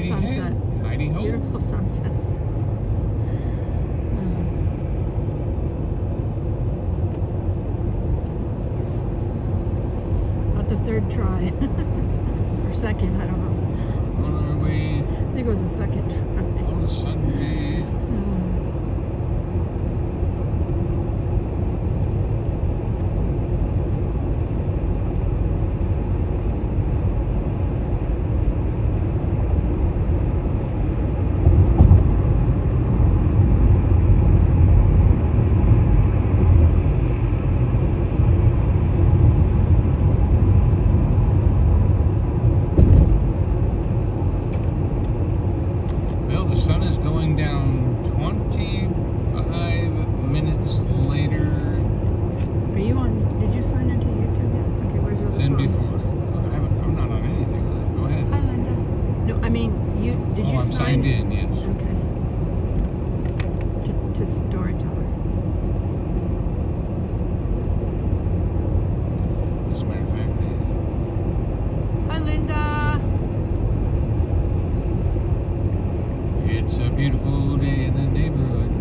sunset. Heidi ho. Beautiful sunset. About the third try. Or second, I don't know. On our way I think it was the second try. on Sunday. Well, the sun is going down 25 minutes later Are you on? Did you sign into YouTube yet? Okay, where's your than phone? before. I'm not on anything. Go ahead. Hi, Linda. No, I mean, did you I'm sign? signed in, yes. Okay. To Storyteller. As a matter of fact, Hi, Linda. it's a beautiful day in the neighborhood.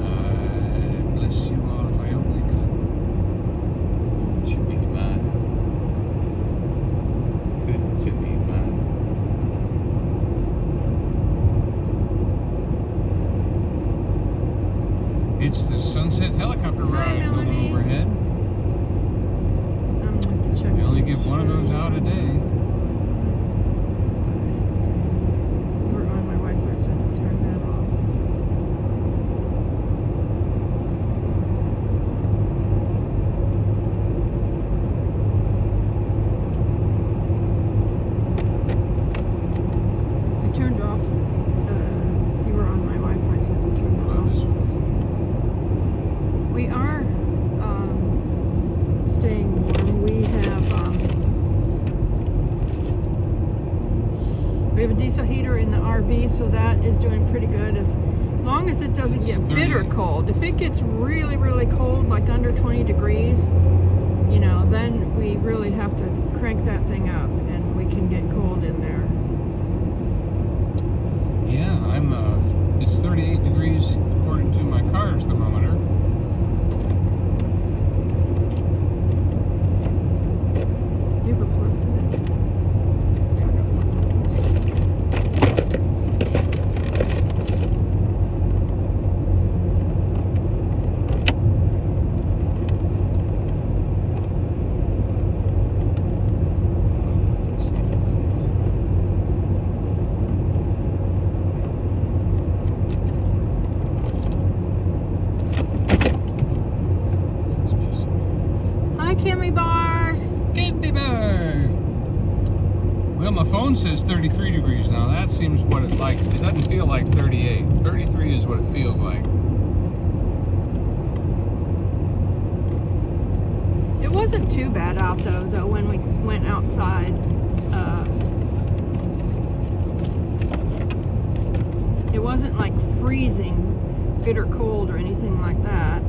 I bless you all if I only could. Won't you be mine? Could you be mine? It's the sunset helicopter ride going Melanie. overhead. I'm going to check. We only get one of those out a day. We're on my Wi-Fi, so I had to turn that off. I turned off. You were on my Wi-Fi, so I had to turn that Well, off. this We are staying warm. We have a diesel heater in the RV, so that is doing pretty good as long as it doesn't get bitter cold. If it gets really, really cold, like under 20 degrees, you know, then we really have to crank that thing up and we can get cold in there. Yeah, it's 38 degrees according to my car's thermometer. You have a plug for this? Yeah, I got one. Hi, Kimmy Bars. Candy bar. Well, my phone says 33 degrees now. That seems what it likes. It doesn't feel like 38. 33 is what it feels like. It wasn't too bad out though when we went outside. It wasn't like freezing, bitter cold or anything like that.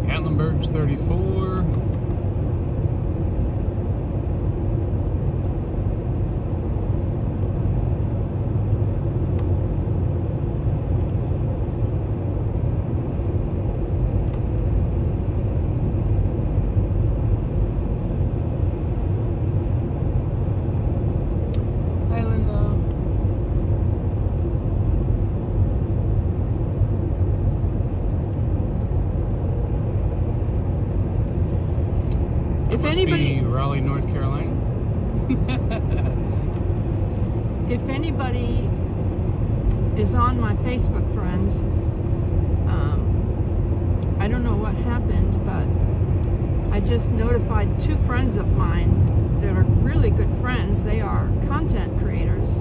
Gatlinburg's 34. Hi, Linda. If Must anybody, be Raleigh, North Carolina. if anybody is on my Facebook friends, I don't know what happened, but I just notified 2 friends of mine that are really good friends. They are content creators,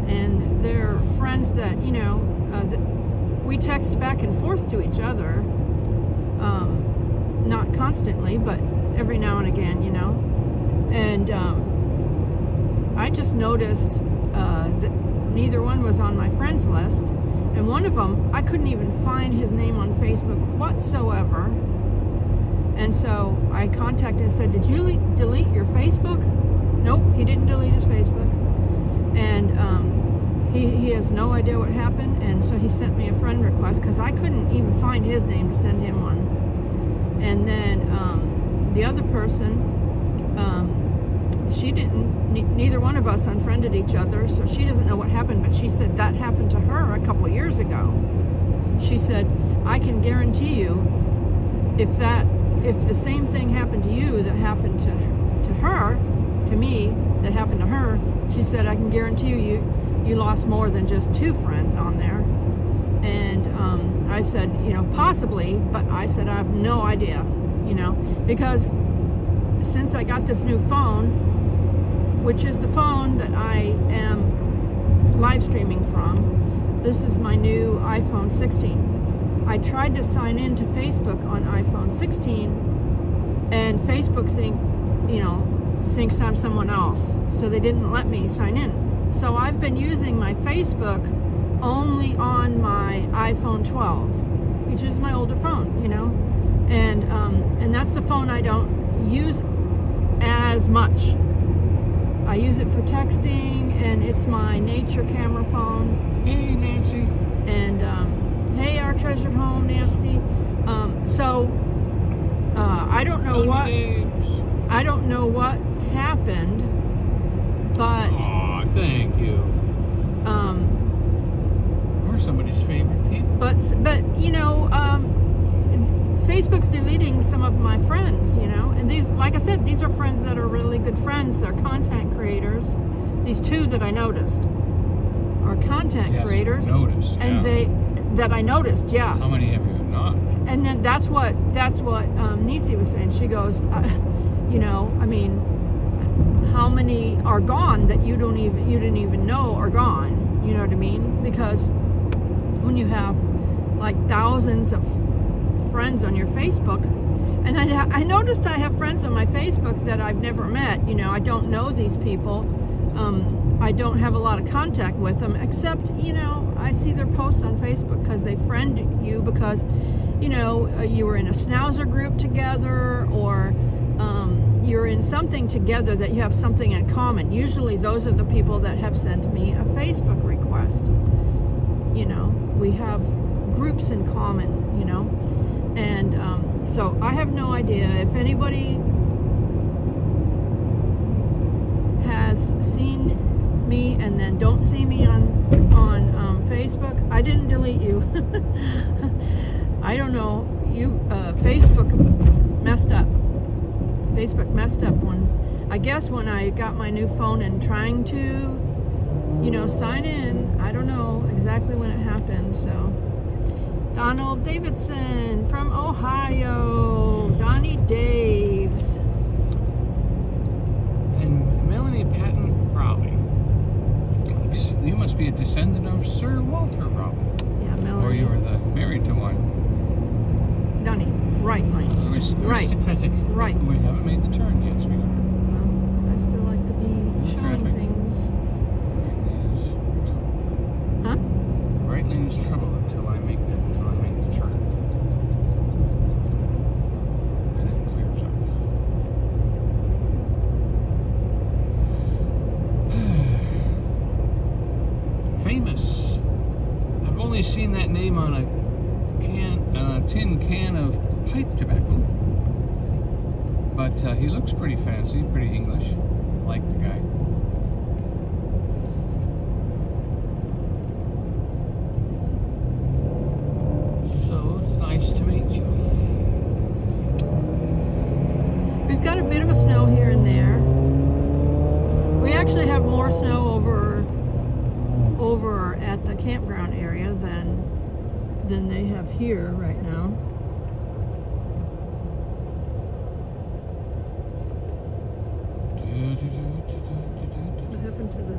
and they're friends that, you know, we text back and forth to each other, Not constantly, but every now and again, you know. And I just noticed that neither one was on my friends list. And one of them, I couldn't even find his name on Facebook whatsoever. And so I contacted and said, did you delete your Facebook? Nope, he didn't delete his Facebook. And he has no idea what happened. And so he sent me a friend request because I couldn't even find his name to send him one. And then the other person, she didn't, neither one of us unfriended each other, so she doesn't know what happened, but she said that happened to her a couple years ago. She said, I can guarantee you, if the same thing happened to you that happened to her, to me, that happened to her, she said, I can guarantee you lost more than just 2 friends on there. And I said, you know, possibly, but I said, I have no idea, you know, because since I got this new phone, which is the phone that I am live streaming from, this is my new iPhone 16. I tried to sign in to Facebook on iPhone 16, and Facebook thinks I'm someone else, so they didn't let me sign in. So I've been using my Facebook only on my iPhone 12, which is my older phone, you know, and that's the phone I don't use as much. I use it for texting, and it's my nature camera phone. Hey, Nancy. And hey, our treasured home, Nancy. I don't know I don't know what happened, but thank you. We're somebody's favorite people. But you know, Facebook's deleting some of my friends, you know, and these, like I said, these are friends that are really good friends. They're content creators. These 2 that I noticed are content creators. Noticed, and that I noticed, yeah. How many have you not? And then that's what Nisi was saying. She goes, you know, I mean, how many are gone that you didn't even know are gone? You know what I mean? Because when you have like thousands of friends on your Facebook, and I noticed I have friends on my Facebook that I've never met. You know, I don't know these people. I don't have a lot of contact with them, except, you know, I see their posts on Facebook because they friend you because, you know, you were in a schnauzer group together, or you're in something together that you have something in common. Usually those are the people that have sent me a Facebook request. You know, we have groups in common, you know. And so I have no idea if anybody has seen me and then don't see me on Facebook. I didn't delete you. I don't know. Facebook messed up. Facebook messed up when I got my new phone and trying to, you know, sign in. I don't know exactly when it happened, so. Donald Davidson from Ohio. Donnie Daves. And Melanie Patton Raleigh. You must be a descendant of Sir Walter Raleigh. Yeah, Melanie. Or you were married to one. Donnie, right lane. Aristocratic. Right. We haven't made the turn yet, sweetheart. Well, I still like to be showing things. Huh? Right lane is trouble until I make the turn. And it clears up. Famous. I've only seen that name on a tin can of pipe tobacco. But he looks pretty fancy, pretty English. Like the guy. So it's nice to meet you. We've got a bit of a snow here and there. We actually have more snow over at the campground area than they have here right now. What happened to the...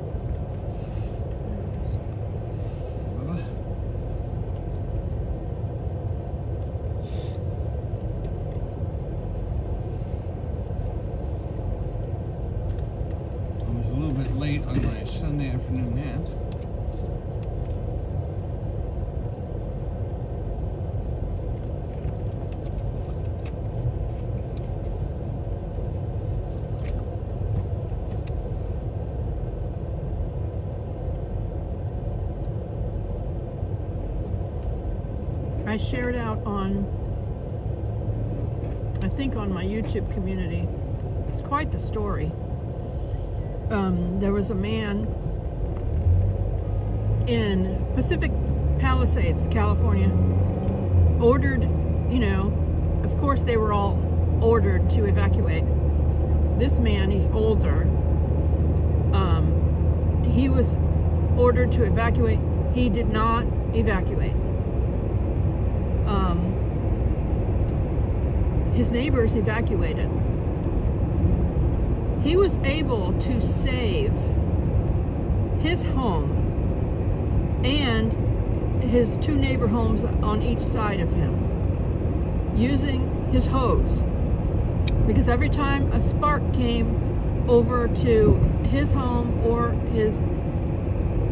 I shared out on, I think on my YouTube community. It's quite the story. There was a man in Pacific Palisades, California, ordered, of course they were all ordered to evacuate. This man, he's older, he was ordered to evacuate. He did not evacuate. His neighbors evacuated. He was able to save his home and his 2 neighbor homes on each side of him using his hose, because every time a spark came over to his home or his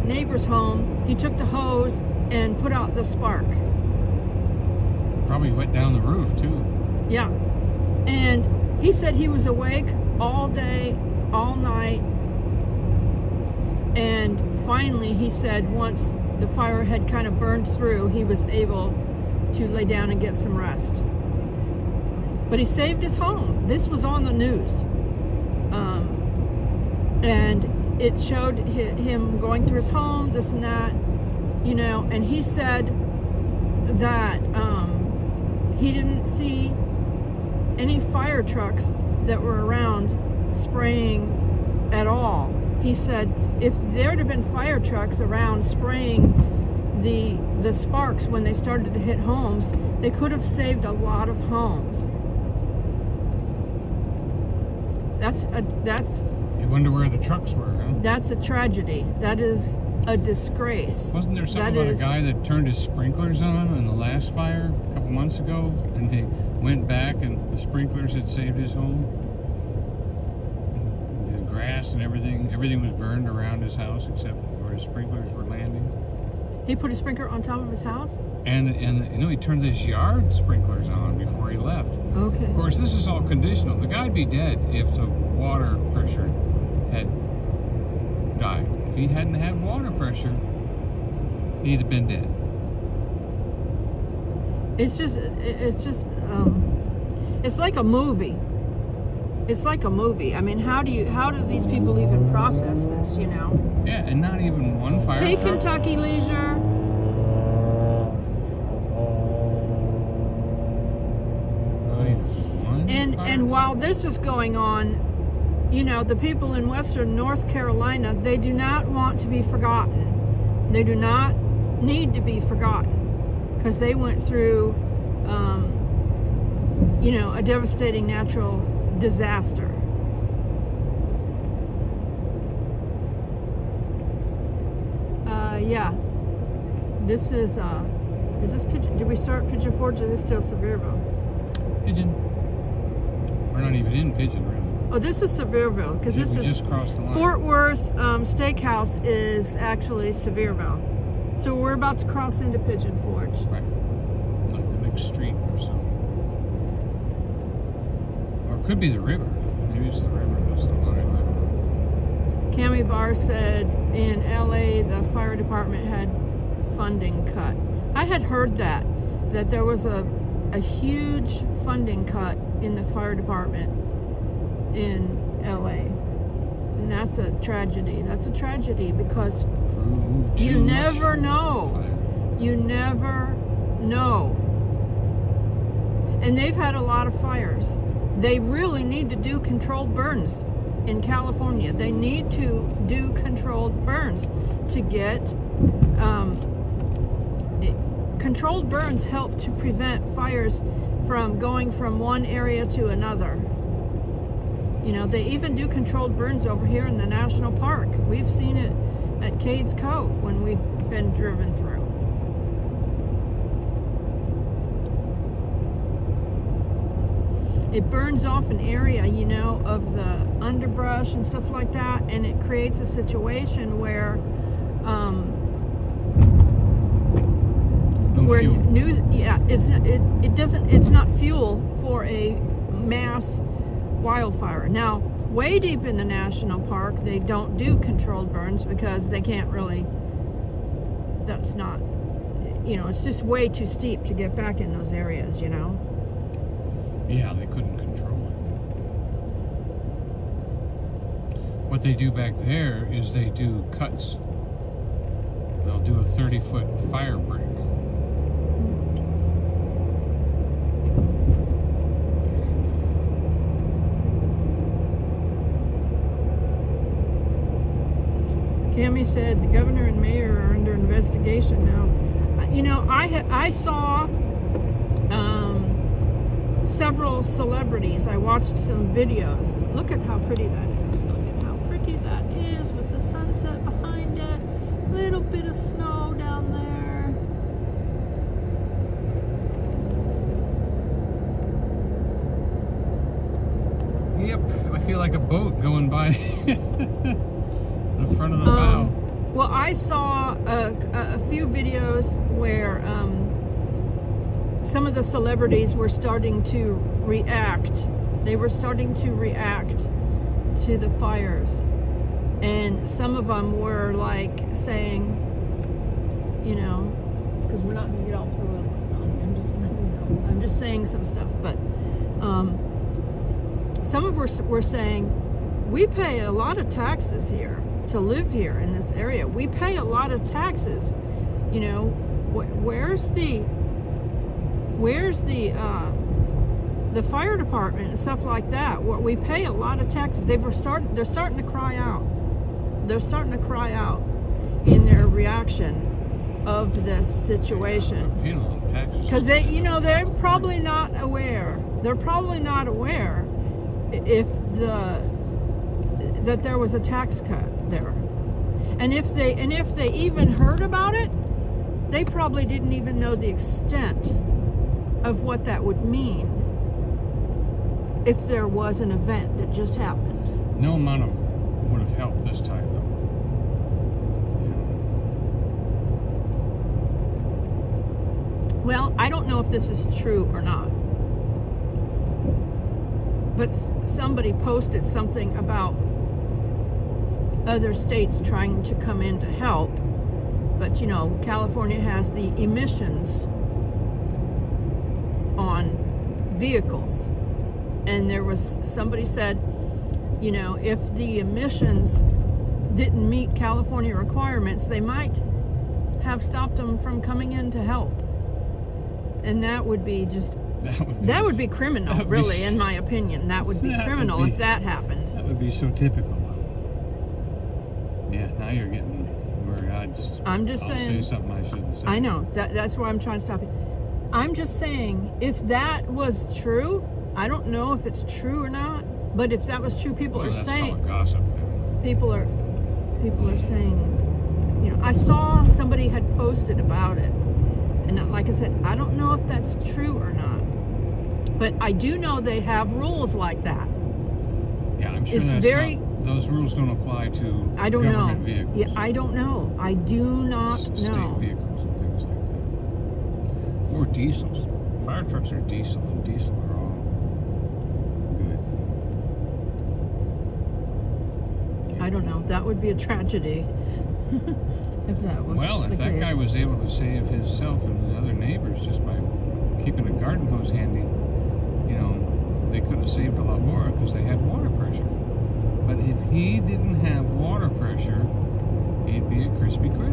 neighbor's home, he took the hose and put out the spark. Probably went down the roof too. Yeah. And he said he was awake all day, all night, and finally he said once the fire had kind of burned through, he was able to lay down and get some rest. But he saved his home. This was on the news. And it showed him going through his home, this and that, and he said that he didn't see any fire trucks that were around spraying at all. He said if there'd have been fire trucks around spraying the sparks when they started to hit homes, they could have saved a lot of homes. That's You wonder where the trucks were, huh? That's a tragedy. That is a disgrace. Wasn't there something about a guy that turned his sprinklers on in the last fire a couple months ago, and he went back and the sprinklers had saved his home? His grass and everything was burned around his house except where his sprinklers were landing. He put a sprinkler on top of his house? And he turned his yard sprinklers on before he left. Okay. Of course, this is all conditional. The guy'd be dead if the water pressure had died. If he hadn't had water pressure, he'd have been dead. It's like a movie. It's like a movie. I mean, how do these people even process this, Yeah, and not even one fire Hey, truck. Kentucky Leisure. And while this is going on, the people in western North Carolina, they do not want to be forgotten. They do not need to be forgotten because they went through, a devastating natural disaster. Yeah. This is this Pigeon? Did we start Pigeon Forge or is this still Sevierville? Pigeon. We're not even in Pigeon, really. Oh, this is Sevierville, because this is just crossed the line. Fort Worth Steakhouse is actually Sevierville. So we're about to cross into Pigeon Forge. Right. Like the next street or so. Or it could be the river. Maybe it's the river that's the line. Cami Barr said in LA the fire department had funding cut. I had heard that there was a huge funding cut in the fire department in LA. And that's a tragedy. That's a tragedy because you never know. You never know. And they've had a lot of fires. They really need to do controlled burns in California. They need to do controlled burns to get controlled burns help to prevent fires from going from one area to another. They even do controlled burns over here in the national park. We've seen it at Cades Cove when we've been driven through. It burns off an area, of the underbrush and stuff like that, and it creates a situation where it's not fuel for a mass wildfire. Now, way deep in the national park, they don't do controlled burns because they can't really, it's just way too steep to get back in those areas, Yeah, they couldn't control it. What they do back there is they do cuts. They'll do a 30-foot fire break. Cammy said the governor and mayor are under investigation now. I saw several celebrities. I watched some videos. Look at how pretty that is. Look at how pretty that is with the sunset behind it. Little bit of snow down there. Yep, I feel like a boat going by the front of the bow. Well, I saw a few videos where some of the celebrities were starting to react. They were starting to react to the fires. And some of them were like saying, because we're not going to get all political, Donnie. I'm just letting you know. I'm just saying some stuff. But some of us were saying, we pay a lot of taxes here to live here in this area. We pay a lot of taxes. Where's the fire department and stuff like that? We pay a lot of taxes. They're starting to cry out. They're starting to cry out in their reaction of this situation. Because they're probably not aware. They're probably not aware that there was a tax cut there. And if they even heard about it, they probably didn't even know the extent of what that would mean if there was an event that just happened. No amount would have helped this time, though. Well, I don't know if this is true or not. But somebody posted something about other states trying to come in to help. But, California has the emissions on vehicles. And somebody said, if the emissions didn't meet California requirements, they might have stopped them from coming in to help. And that would be that would be criminal, really, in my opinion. That would be criminal if that happened. That would be so typical. Yeah, now you're getting where I'm just saying. Say something I shouldn't say. I know. That's why I'm trying to stop it. I'm just saying, if that was true, I don't know if it's true or not, but if that was true, people are saying. Gossip. People are saying, I saw somebody had posted about it. And like I said, I don't know if that's true or not. But I do know they have rules like that. Yeah, I'm sure those rules don't apply to government vehicles. Yeah, I don't know. I do not know. State vehicles and things like that. Or diesels. Fire trucks are diesel, and diesel are all good. I don't know. That would be a tragedy. If that was if that guy was able to save himself and the other neighbors just by keeping a garden hose handy, they could have saved a lot more because they had water pressure. But if he didn't have water pressure, he'd be a crispy critter.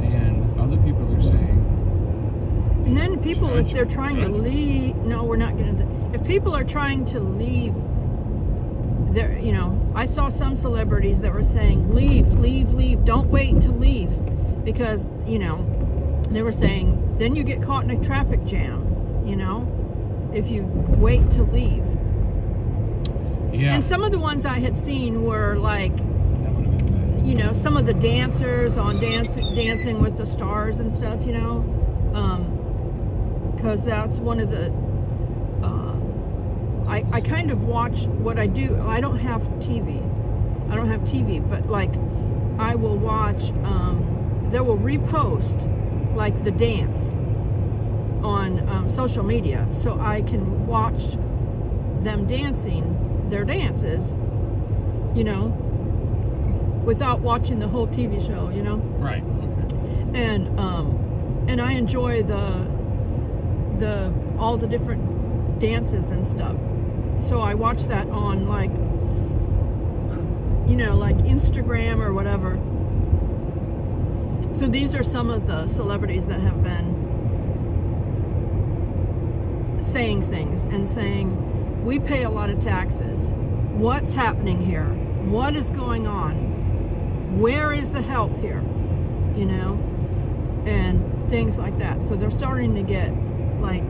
And other people are saying. And then people, if they're trying to leave, no, we're not going to. If people are trying to leave, I saw some celebrities that were saying, leave, don't wait to leave. Because, they were saying, then you get caught in a traffic jam, if you wait to leave. Yeah. And some of the ones I had seen were like, some of the dancers on Dancing with the Stars and stuff, because that's one of the, I kind of watch what I do. I don't have TV, but like I will watch, they will repost like the dance on social media, so I can watch them dancing their dances you know, without watching the whole TV show, you know. Right. Okay. And I enjoy all the different dances and stuff. So I watch that on, like, you know, like Instagram or whatever. So these are some of the celebrities that have been saying things and saying, we pay a lot of taxes. What's happening here? What is going on? Where is the help here? You know? And things like that. So they're starting to get, like,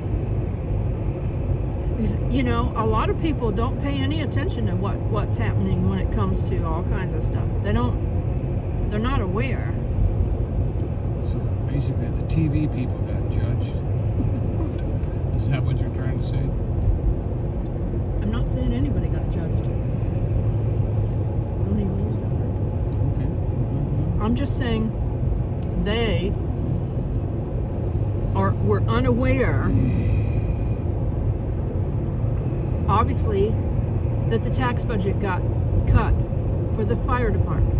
you know, a lot of people don't pay any attention to what's happening when it comes to all kinds of stuff. They're not aware. So basically the TV people got judged. Is that what you're trying to say? I'm not saying anybody got judged. Don't even use that word. Okay. I'm just saying they were unaware, obviously, that the tax budget got cut for the fire department.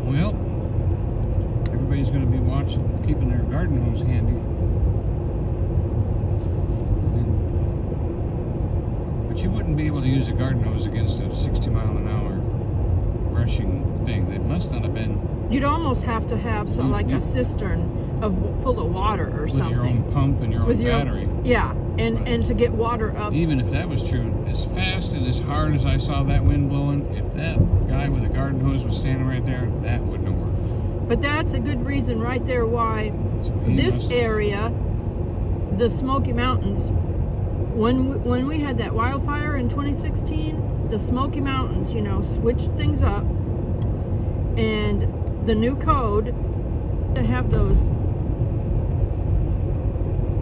Well, everybody's going to be watching, keeping their garden hose handy. But you wouldn't be able to use a garden hose against a 60-mile-an-hour rushing thing. They must not have been. You'd almost have to have some, like, a cistern full of water or something. With your own pump and your own battery. Yeah, and to get water up. Even if that was true, as fast and as hard as I saw that wind blowing, if that guy with a garden hose was standing right there, that wouldn't have worked. But that's a good reason right there why this area, the Smoky Mountains, when we had that wildfire in 2016, the Smoky Mountains, you know, switched things up, and the new code to have those,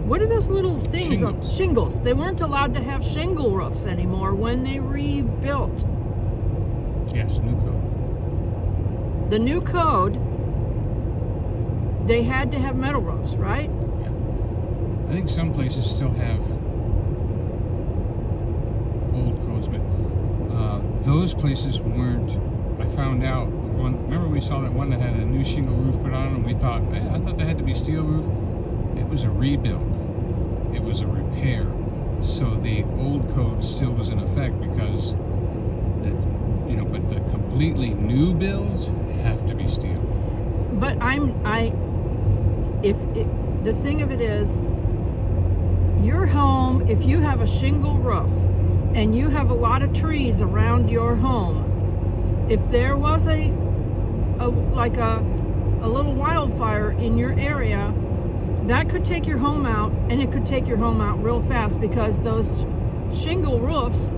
what are those little things? Shingles. They weren't allowed to have shingle roofs anymore when they rebuilt. Yes, new code. The new code, they had to have metal roofs, right? Yeah. I think some places still have old codes, but those places weren't. I found out remember we saw that one that had a new shingle roof put on, and we thought, I thought they had to be steel roof. It was a rebuild. It was a repair. So the old code still was in effect because, but the completely new builds have to be steel. But the thing of it is, your home, if you have a shingle roof and you have a lot of trees around your home, if there was a little wildfire in your area, that could take your home out, and it could take your home out real fast because those shingle roofs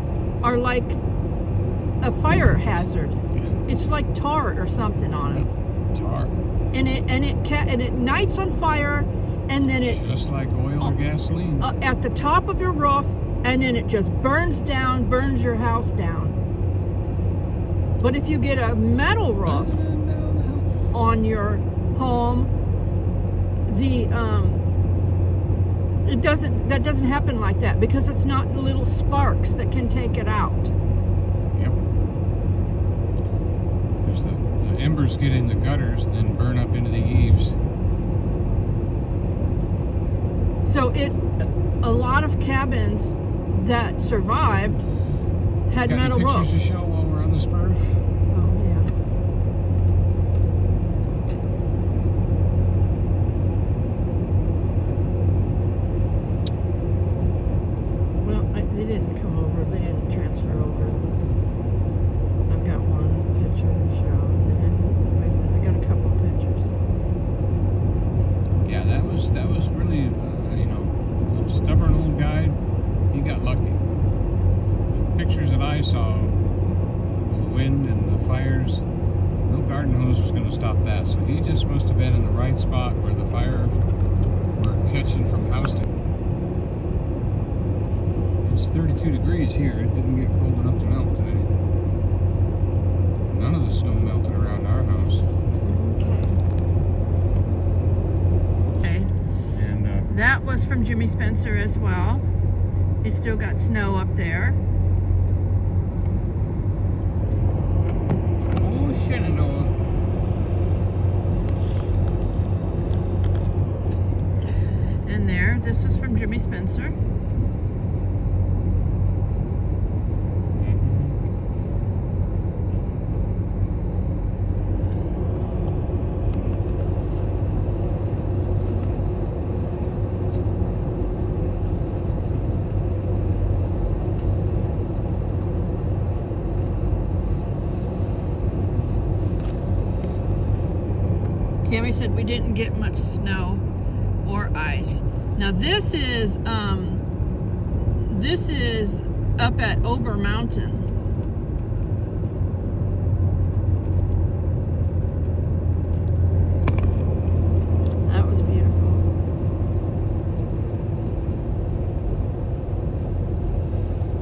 are like a fire hazard. It's like tar or something on it. Tar. And it ignites on fire, and then it just like oil or gasoline at the top of your roof, and then it just burns your house down. But if you get a metal roof on your home, that doesn't happen like that because it's not little sparks that can take it out. Yep. There's the embers get in the gutters and then burn up into the eaves. So a lot of cabins that survived had metal roofs. Got any pictures to show while we're on the spur? Oh, yeah. Well, they didn't come over. They didn't transfer over. I've got one picture to show. I got a couple pictures. Yeah, that was really, a stubborn old guy. He got lucky. The pictures that I saw, the wind and the fires, no garden hose was going to stop that. So he just must have been in the right spot where the fire were catching from house to. It's 32 degrees here. It didn't get cold enough to melt today. None of the snow melted around our house. Okay. was from Jimmy Spencer as well. It's still got snow up there. Oh, Shenandoah. And there, this was from Jimmy Spencer. Cammy said we didn't get much snow or ice. Now this is up at Ober Mountain. That was beautiful.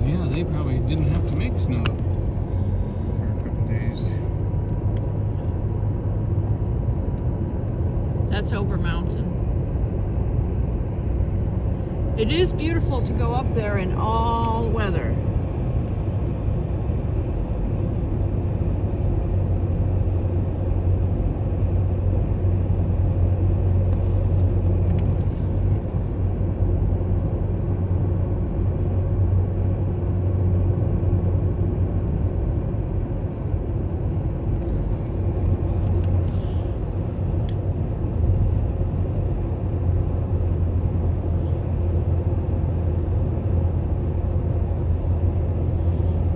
Yeah, they probably didn't have to make snow for a couple days. That's Ober Mountain. It is beautiful to go up there in all weather.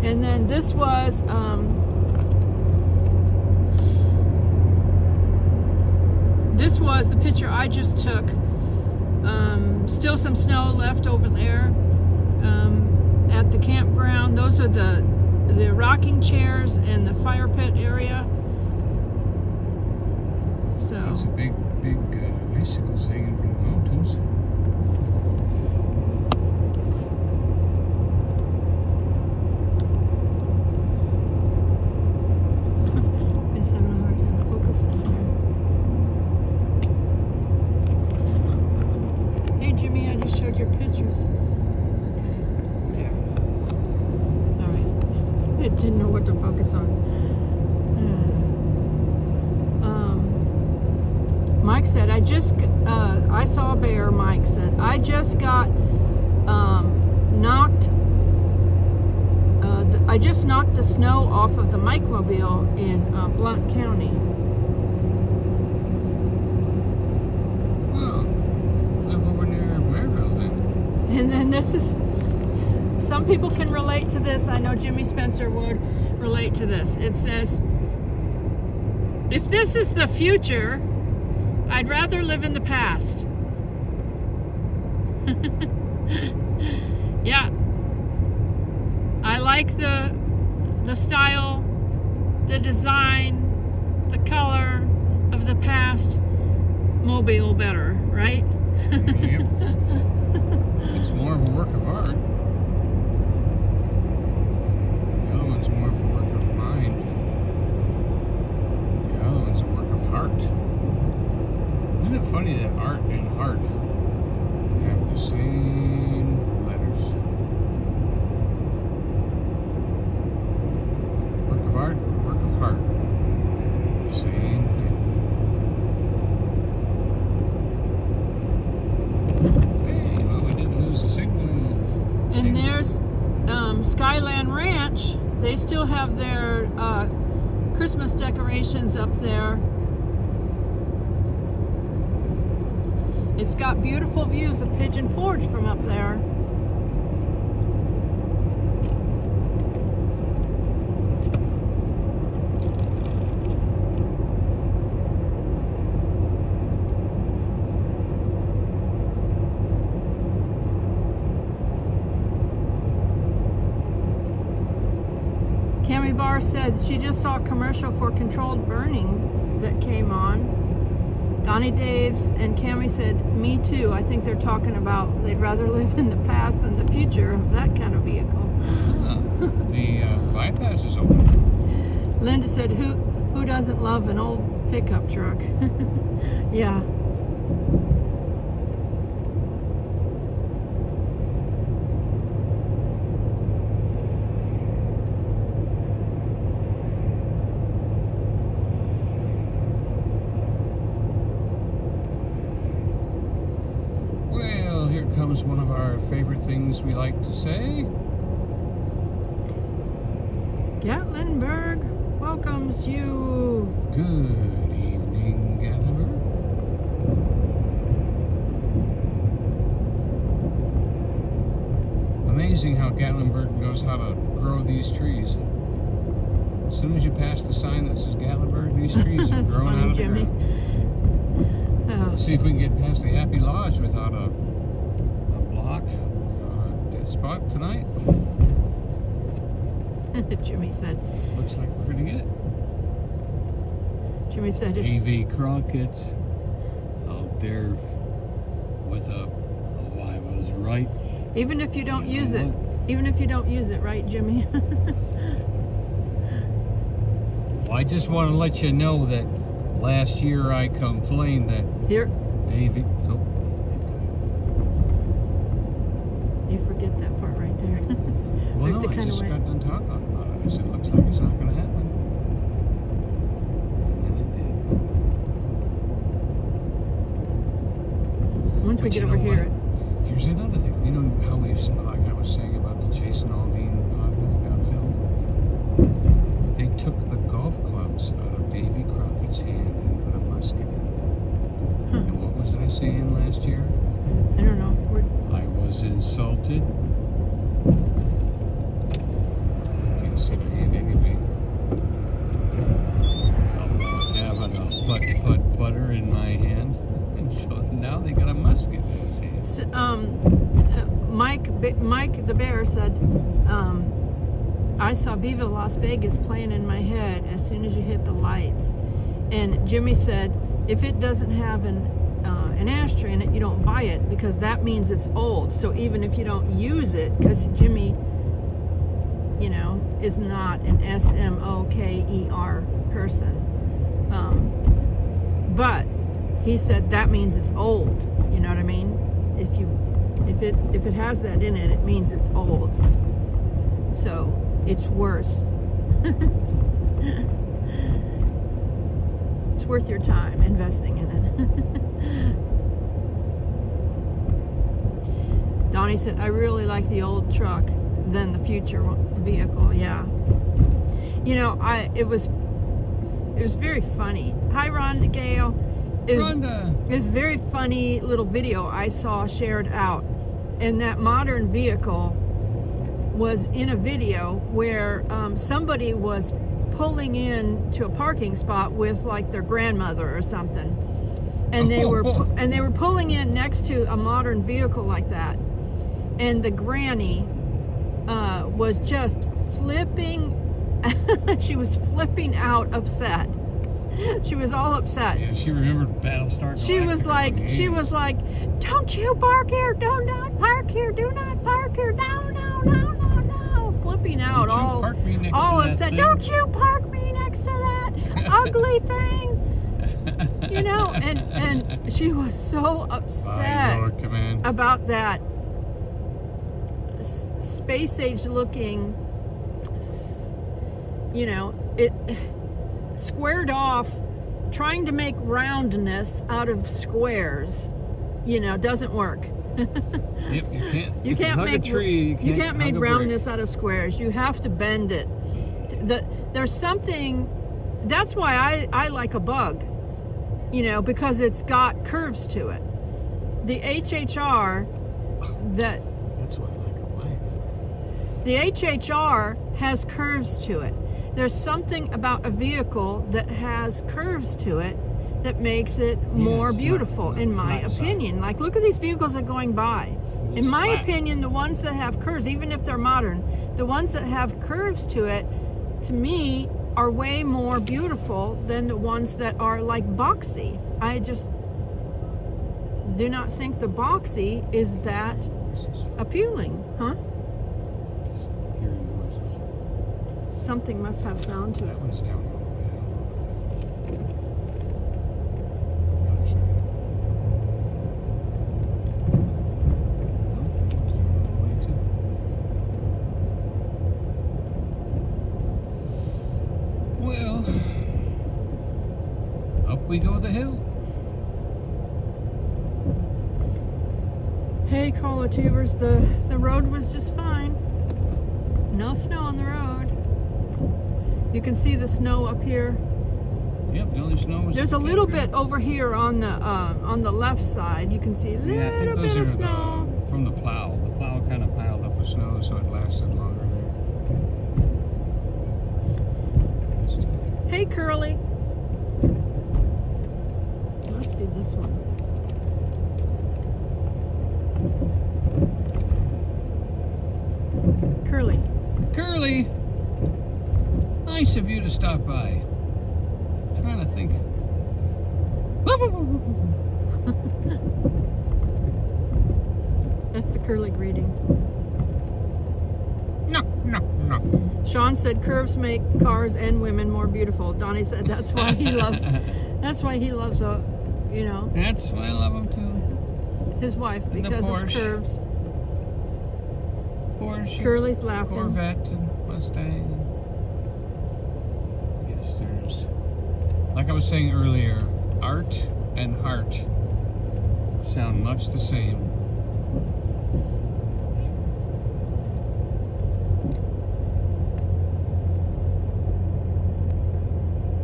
And then this was the picture I just took. Still some snow left over there at the campground. Those are the rocking chairs and the fire pit area. So that's a big icicles hanging from the mountains. Jimmy, I just showed your pictures. Okay, there. All right. I didn't know what to focus on. Mike said, I saw a bear. Mike said, I just got I just knocked the snow off of the Mike-mobile in Blount County. And then this is, some people can relate to this. I know Jimmy Spencer would relate to this. It says, if this is the future, I'd rather live in the past. Yeah. I like the style, the design, the color of the past mobile better, right? Yep. It's more of a work of art. The other one's more of a work of mind. The other one's a work of heart. Isn't it funny that art and heart have the same letters? Work of art, work of heart. Same thing. And there's Skyland Ranch. They still have their Christmas decorations up there. It's got beautiful views of Pigeon Forge from up there. Cammy Barr said she just saw a commercial for controlled burning that came on. Donnie Daves and Cammy said, me too. I think they're talking about they'd rather live in the past than the future of that kind of vehicle. The bypass is open. Linda said, who doesn't love an old pickup truck? Yeah. comes one of our favorite things we like to say. Gatlinburg welcomes you. Good evening, Gatlinburg. Amazing how Gatlinburg knows how to grow these trees. As soon as you pass the sign that says Gatlinburg, these trees are growing funny, out of Jimmy. the ground. Let's see if we can get past the Happy Lodge without a block or a dead spot tonight. Jimmy said. Looks like we're gonna get it. Jimmy said. A.V. Crockett out there with a. Oh, I was right. Even if you don't You know use it. what? Even if you don't use it, right, Jimmy? I just want to let you know that last year I complained that Here. Davey. Oh. You forget that part right there. Well, We no, have to I kinda just wait. got done talking about it. I said, looks like it's not going to happen. And it did. Once we But get you over know here. what? Here's another thing. You know how we've, like I was saying about the Jason Aldean pothole got filled? They took the golf clubs out of Davy Crockett's hand and put a musket in. And what was I saying last year? I don't know. I was insulted. You can see the hand anyway. Having a putter in my hand. And so now they got a musket in his hand. Mike the Bear said, I saw Viva Las Vegas playing in my head as soon as you hit the lights. And Jimmy said, if it doesn't have an ashtray in it, you don't buy it because that means it's old. So even if you don't use it, because Jimmy, you know, is not an SMOKER person. But he said that means it's old. You know what I mean? If it has that in it, it means it's old. So it's worse. It's worth your time investing in it. Donnie said, I really like the old truck than the future vehicle. Yeah. You know, it was very funny. Hi, Rhonda Gale. It was a very funny little video I saw shared out. And that modern vehicle was in a video where somebody was pulling in to a parking spot with like their grandmother or something. And they were pulling in next to a modern vehicle like that. And the granny was just flipping. She was flipping out, upset. She was all upset. Yeah, she remembered Battlestar. She was like, don't you park here, do not park here, do not park here, no, flipping out, all upset. Don't you park me next to that ugly thing. You know, and she was so upset about that space age looking, you know, it squared off, trying to make roundness out of squares, you know, doesn't work. Yep, you can't make roundness out of squares. You have to bend it. There's something. That's why I like a bug, you know, because it's got curves to it. The HHR That's why I like a wife. The HHR has curves to it. There's something about a vehicle that has curves to it that makes it more beautiful, in my opinion. Like, look at these vehicles that are going by. In my opinion, the ones that have curves, even if they're modern, the ones that have curves to it, to me, are way more beautiful than the ones that are like boxy. I just do not think the boxy is that appealing, huh? Hearing voices. Something must have sound to it. That one's down a little bit. Other side. Nope, that one's down all the way too. Well, up we go the hill. Hey, Cola Tubers, the road was just fine. No snow on the road. You can see the snow up here. Yep, the only snow was. There's a little bit over here on the left side. You can see a little I think bit of those are snow. from the plow. The plow kind of piled up the snow, so it lasted longer there. Hey, Curly. Must be this one. Curly. Curly! Nice of you to stop by. I'm trying to think. That's the Curly greeting. No. Sean said curves make cars and women more beautiful. Donnie said that's why he loves That's why I love them too. his wife, And the because of Porsche. curves. Porsche, Curly's laughing. Corvette, and Mustang. Yes, there's. Like I was saying earlier, art and heart sound much the same.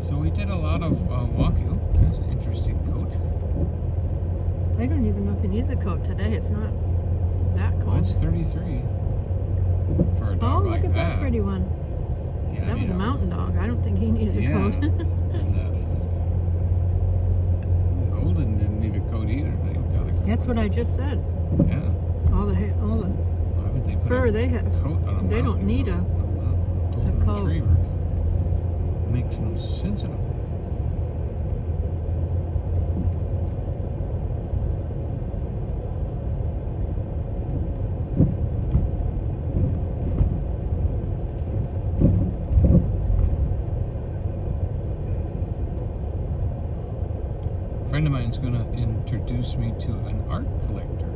So we did a lot of walking. Oh, that's an interesting coat. I don't even know if he needs a coat today. It's not that Well, cold. it's 33 for a dog Oh, like look at that pretty one. Yeah, That was you a know. mountain dog. I don't think he needed a coat. And, Golden didn't need a coat either. They got a coat. That's what I just said. Yeah. All the Why would they put fur a they have. coat on a They don't mountain need dog? Golden coat. retriever. Makes no sense at all. A friend of mine's going to introduce me to an art collector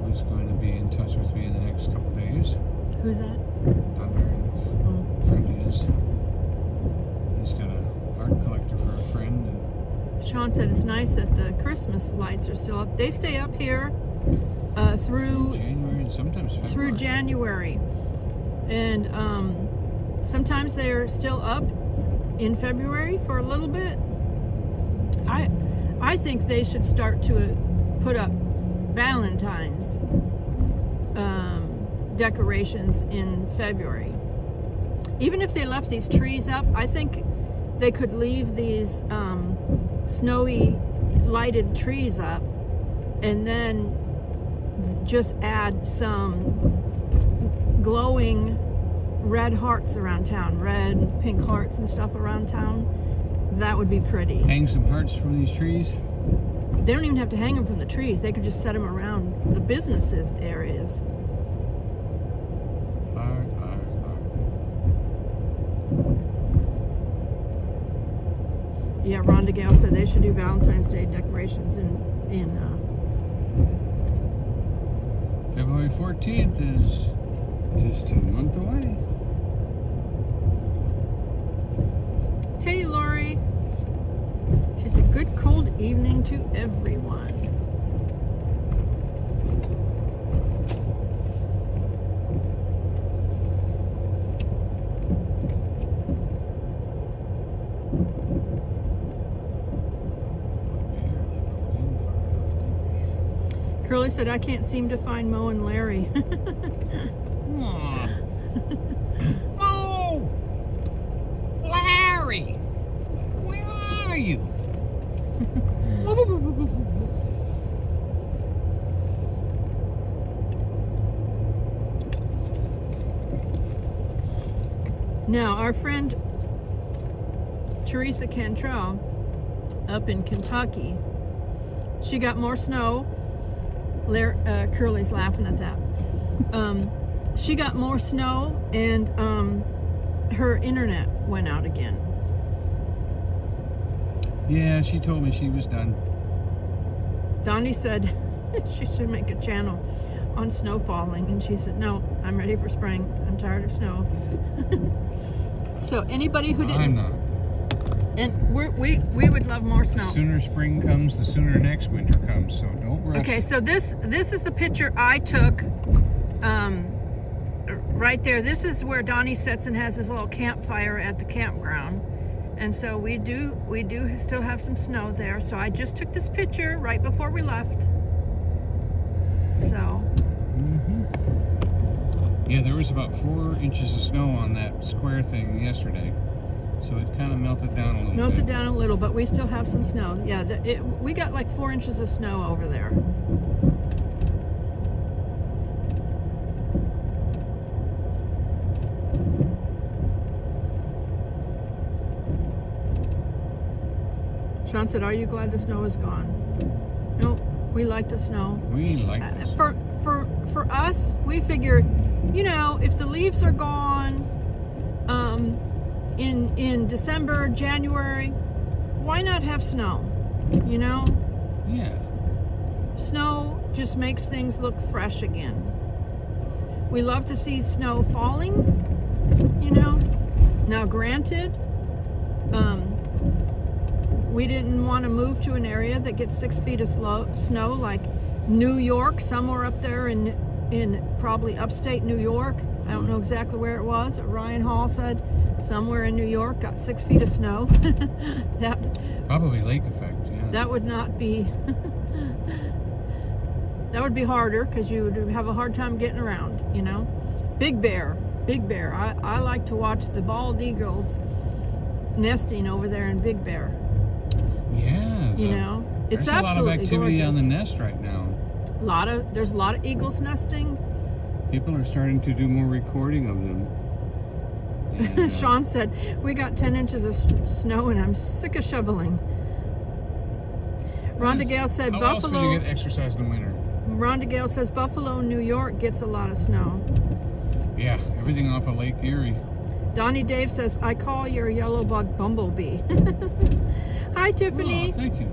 who's going to be in touch with me in the next couple days. Who's that? Thunder, a friend of his. He's got an art collector for a friend. And Sean said it's nice that the Christmas lights are still up. They stay up here through January and sometimes February. January, and sometimes they're still up in February for a little bit. I think they should start to put up Valentine's decorations in February. Even if they left these trees up, I think they could leave these snowy lighted trees up and then just add some glowing red hearts around town, red and pink hearts and stuff around town. That would be pretty. Hang some hearts from these trees. They don't even have to hang them from the trees. They could just set them around the businesses areas. Heart. Yeah, Rhonda Gale said they should do Valentine's Day decorations in February 14th is just a month away. Hey, Lori. She said, good cold evening to everyone. Curly said, I can't seem to find Mo and Larry. Aw. Oh! Larry! Where are you? Now, our friend Teresa Cantrell up in Kentucky, she got more snow. Curly's laughing at that. She got more snow, and her internet went out again. Yeah, she told me she was done. Donnie said she should make a channel on snow falling, and she said, no, I'm ready for spring. I'm tired of snow. So anybody who I'm didn't not. And we would love more snow. The sooner spring comes, the sooner next winter comes. So don't rush. Okay, so this is the picture I took right there. This is where Donnie sits and has his little campfire at the campground. And so we do still have some snow there. So I just took this picture right before we left. So. Yeah, there was about 4 inches of snow on that square thing yesterday. So it kind of melted down a little bit. Melted down a little, but we still have some snow. Yeah, we got like 4 inches of snow over there. Sean said, "Are you glad the snow is gone?" No, we like the snow. We like this. For us, we figure, you know, if the leaves are gone in December, January, why not have snow? You know? Yeah. Snow just makes things look fresh again. We love to see snow falling, you know? Now, granted, we didn't want to move to an area that gets 6 feet of snow, like New York, somewhere up there in probably upstate New York. I don't know exactly where it was, but Ryan Hall said somewhere in New York got 6 feet of snow. That probably lake effect, yeah. That would not be. That would be harder because you would have a hard time getting around, you know. Big Bear. I like to watch the bald eagles nesting over there in Big Bear. Yeah. You know, it's absolutely gorgeous. There's a lot of activity gorgeous. on the nest right now. There's a lot of eagles nesting. People are starting to do more recording of them. And, Sean said, "We got 10 inches of snow and I'm sick of shoveling." Rhonda Gale said, how "Buffalo." Else would you get exercise in the winter? Rhonda Gale says, "Buffalo, New York gets a lot of snow." Yeah, everything off of Lake Erie. Donnie Dave says, "I call your yellow bug bumblebee." Hi, Tiffany. Oh, thank you.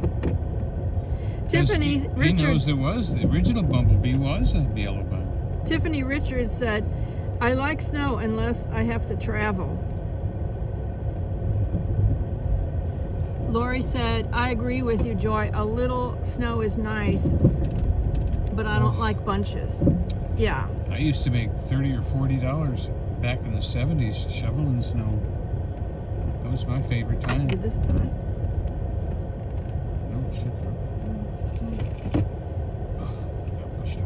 Tiffany He Richards. knows the original bumblebee was a yellow bug. Tiffany Richards said, "I like snow unless I have to travel." Lori said, "I agree with you, Joy. A little snow is nice, but I don't like bunches." Yeah. I used to make $30 or $40 back in the 70s shoveling snow. That was my favorite time. Did this time? No, shit. Oh, got pushed out.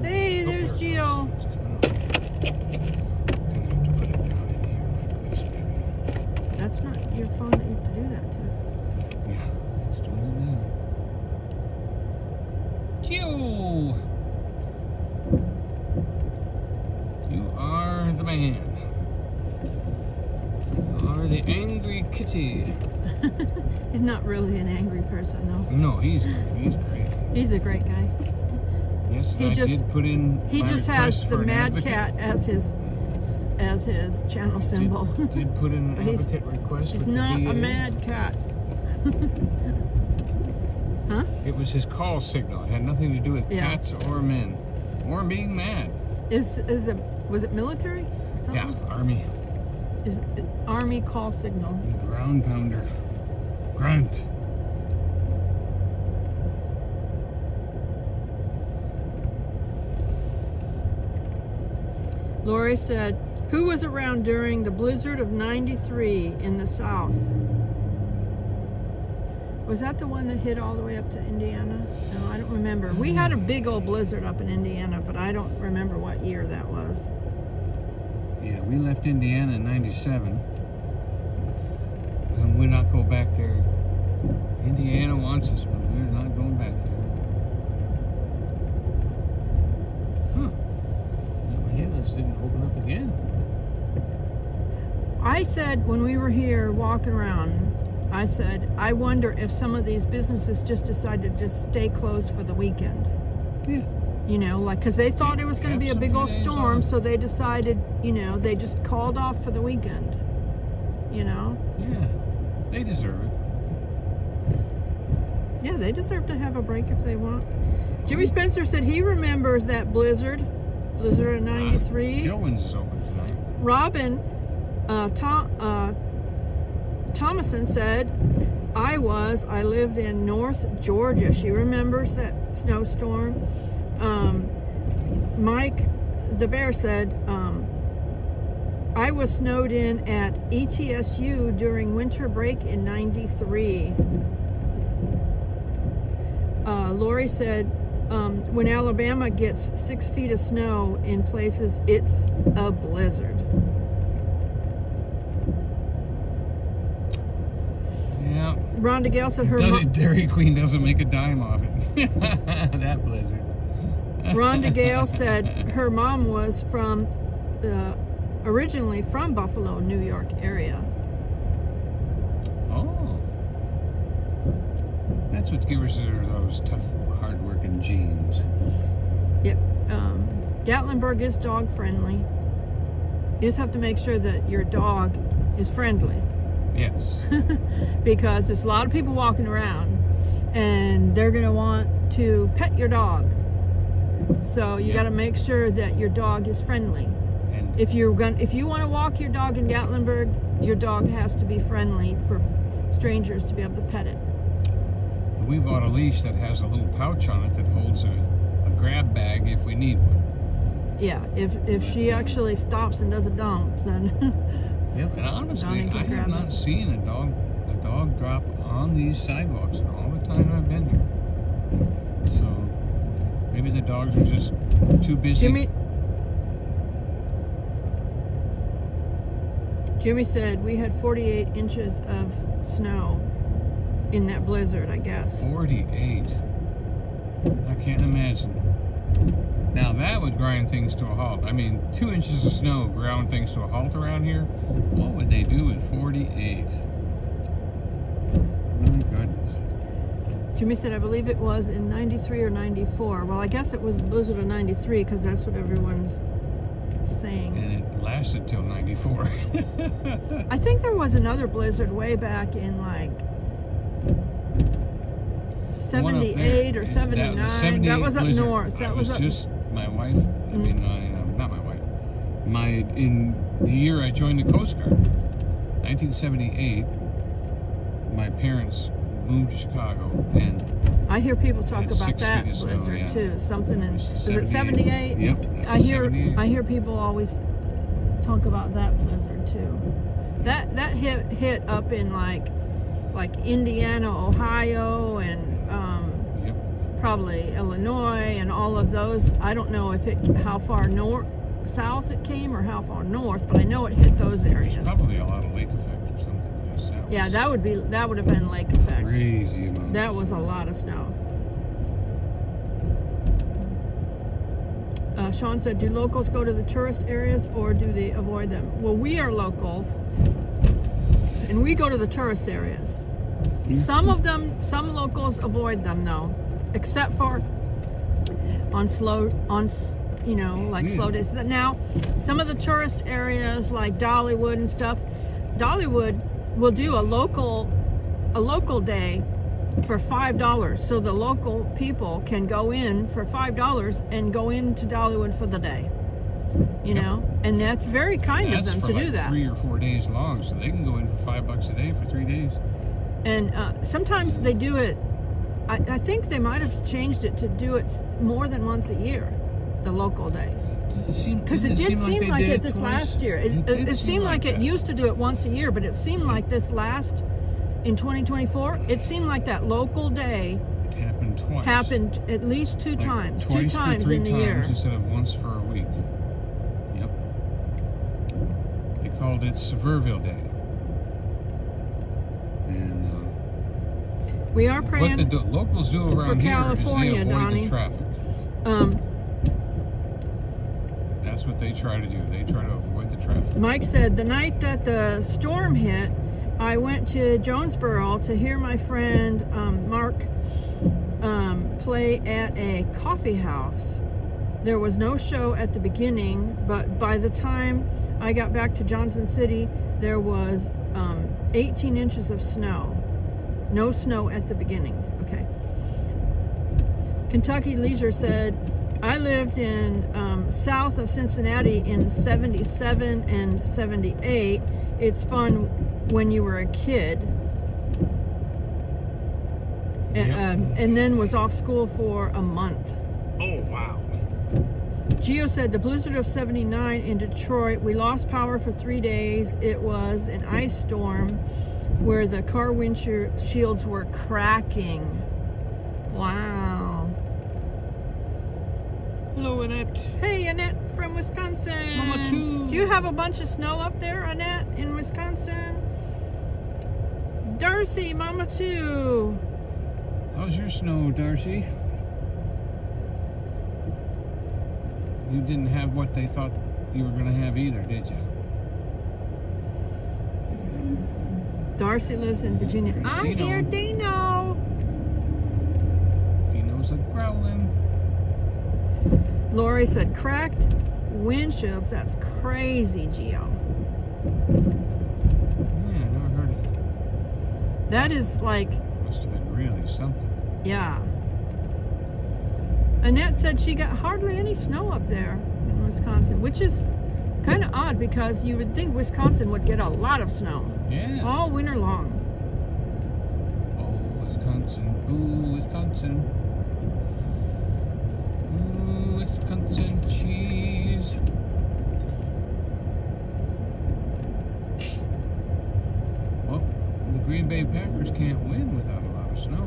Hey, there's Gio. That's not your phone that you have to do that to. Yeah, it's doing it now. Gio! You are the man. You are the angry kitty. He's not really an angry person, though. No, he's great. He's a great guy. Yes, He I just- did put in. He my just request has the for an mad advocate. cat as his channel symbol. Did put in an He's- advocate request. He's with the not VA. a mad cat. Huh? It was his call signal. It had nothing to do with Yeah. cats or men or being mad. Was it military? Or something? Yeah, Army. Is it Army call signal? Ground pounder. Grunt. Lori said, "Who was around during the blizzard of '93 in the South?" Was that the one that hit all the way up to Indiana? No, I don't remember. We had a big old blizzard up in Indiana, but I don't remember what year that was. Yeah, we left Indiana in '97. And we're not going back there. Indiana wants us, but we're not going back there. Huh. My headlights didn't open up again. I said when we were here walking around, I said, I wonder if some of these businesses just decided to just stay closed for the weekend. Yeah. You know, like, because they thought it was going to Have be a some big old days storm, off. so they decided, you know, they just called off for the weekend. You know? Yeah. They deserve it. Yeah, they deserve to have a break if they want. Jimmy Spencer said he remembers that blizzard of 93. Gilwin's is open tonight. Robin Thomason said, I lived in North Georgia. She remembers that snowstorm. Mike the Bear said, I was snowed in at ETSU during winter break in 93. Lori said, when Alabama gets 6 feet of snow in places, it's a blizzard. Yeah. Rhonda Gale said her Dairy Queen doesn't make a dime off it. That blizzard. Rhonda Gale said her mom was from originally from Buffalo, New York area. Oh. That's what gives her those tough, hard-working genes. Yep. Gatlinburg is dog friendly. You just have to make sure that your dog is friendly. Yes. Because there's a lot of people walking around and they're going to want to pet your dog. So you got to make sure that your dog is friendly. And if you want to walk your dog in Gatlinburg, your dog has to be friendly for strangers to be able to pet it. We bought a leash that has a little pouch on it that holds a grab bag if we need one. Yeah, if she actually stops and does a dump, then yep. And honestly, I have not seen a dog drop on these sidewalks in all the time I've been here. So maybe the dogs are just too busy. Jimmy said we had 48 inches of snow in that blizzard, I guess. 48. I can't imagine. Now that would grind things to a halt. I mean, 2 inches of snow ground things to a halt around here. What would they do with 48? My goodness. Jimmy said, I believe it was in 93 or 94. Well, I guess it was the blizzard of 93 because that's what everyone's saying. And it lasted till 94. I think there was another blizzard way back in like 78 or 79. That was up blizzard. North. That was up. Just my wife. I mean, not my wife. In the year I joined the Coast Guard, 1978. My parents moved to Chicago, and I hear people talk about that blizzard too. Something in is it 78? Yep. I hear people always talk about that blizzard too. That hit up in like Indiana, Ohio, and probably Illinois, and all of those. I don't know how far south it came or how far north, but I know it hit those areas. There's probably a lot of lake effect or something. Yeah, that would have been lake effect. Crazy amount. That was a lot of snow. Sean said, do locals go to the tourist areas or do they avoid them? Well, we are locals and we go to the tourist areas. Some locals avoid them though, except for slow days. Now, some of the tourist areas like Dollywood and stuff, Dollywood will do a local day for $5, so the local people can go in for $5 and go into Dollywood for the day. You know, and that's very kind of them to do that. 3 or 4 days long, so they can go in for $5 a day for 3 days. And sometimes they do it. I think they might have changed it to do it more than once a year, the local day. Because it did seem like it this last year. It seemed like it used to do it once a year, but it seemed like this last, in 2024, it seemed like that local day happened twice. Happened at least two times. Twice 2 times for 3 in the times year. Instead of once for a week. Yep. They called it Sevierville Day. And we are praying what the locals do around here California, is they avoid Donnie. the traffic. That's what they try to do. They try to avoid the traffic. Mike said the night that the storm hit, I went to Jonesboro to hear my friend Mark play at a coffee house. There was no show at the beginning, but by the time I got back to Johnson City, there was 18 inches of snow. No snow at the beginning. Okay. Kentucky Leisure said, I lived in south of Cincinnati in 77 and 78. It's fun when you were a kid. Yep. And then was off school for a month. Oh, wow. Gio said the blizzard of 79 in Detroit, we lost power for 3 days. It was an ice storm where the car windshields were cracking. Wow. Hello, Annette. Hey, Annette from Wisconsin. Mama too. Do you have a bunch of snow up there, Annette, in Wisconsin? Darcy, Mama too. How's your snow, Darcy? You didn't have what they thought you were going to have either, did you? Darcy lives in Virginia. I'm Dino. here, Dino. Dino's a growling. Lori said cracked windshields. That's crazy, Gio. Yeah, I never heard of it. That is like, Must have been really something. yeah. Annette said she got hardly any snow up there in Wisconsin, which is kind of odd because you would think Wisconsin would get a lot of snow Yeah. all winter long. Oh, Wisconsin. Ooh, Wisconsin. Ooh, Wisconsin cheese. Well, the Green Bay Packers can't win without a lot of snow.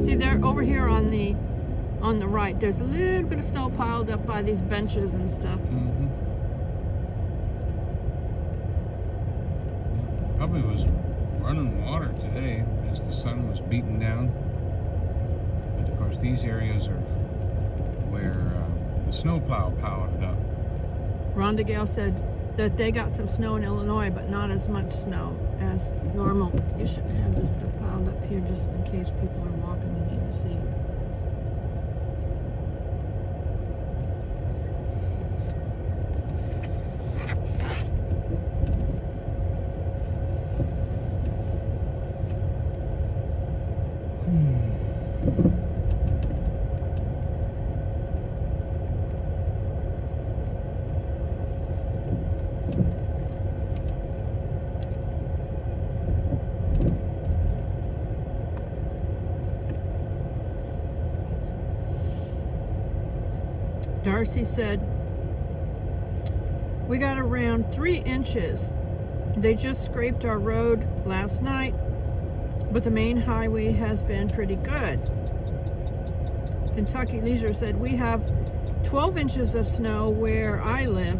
See, they're over here on the right. There's a little bit of snow piled up by these benches and stuff. Mm-hmm. Probably was running water today as the sun was beating down. But of course, these areas are where the snowplow piled up. Rhonda Gale said that they got some snow in Illinois, but not as much snow as normal. You should have this stuff piled up here just in case people are walking and need to see. Darcy said, we got around 3 inches. They just scraped our road last night, but the main highway has been pretty good. Kentucky Leisure said, we have 12 inches of snow where I live.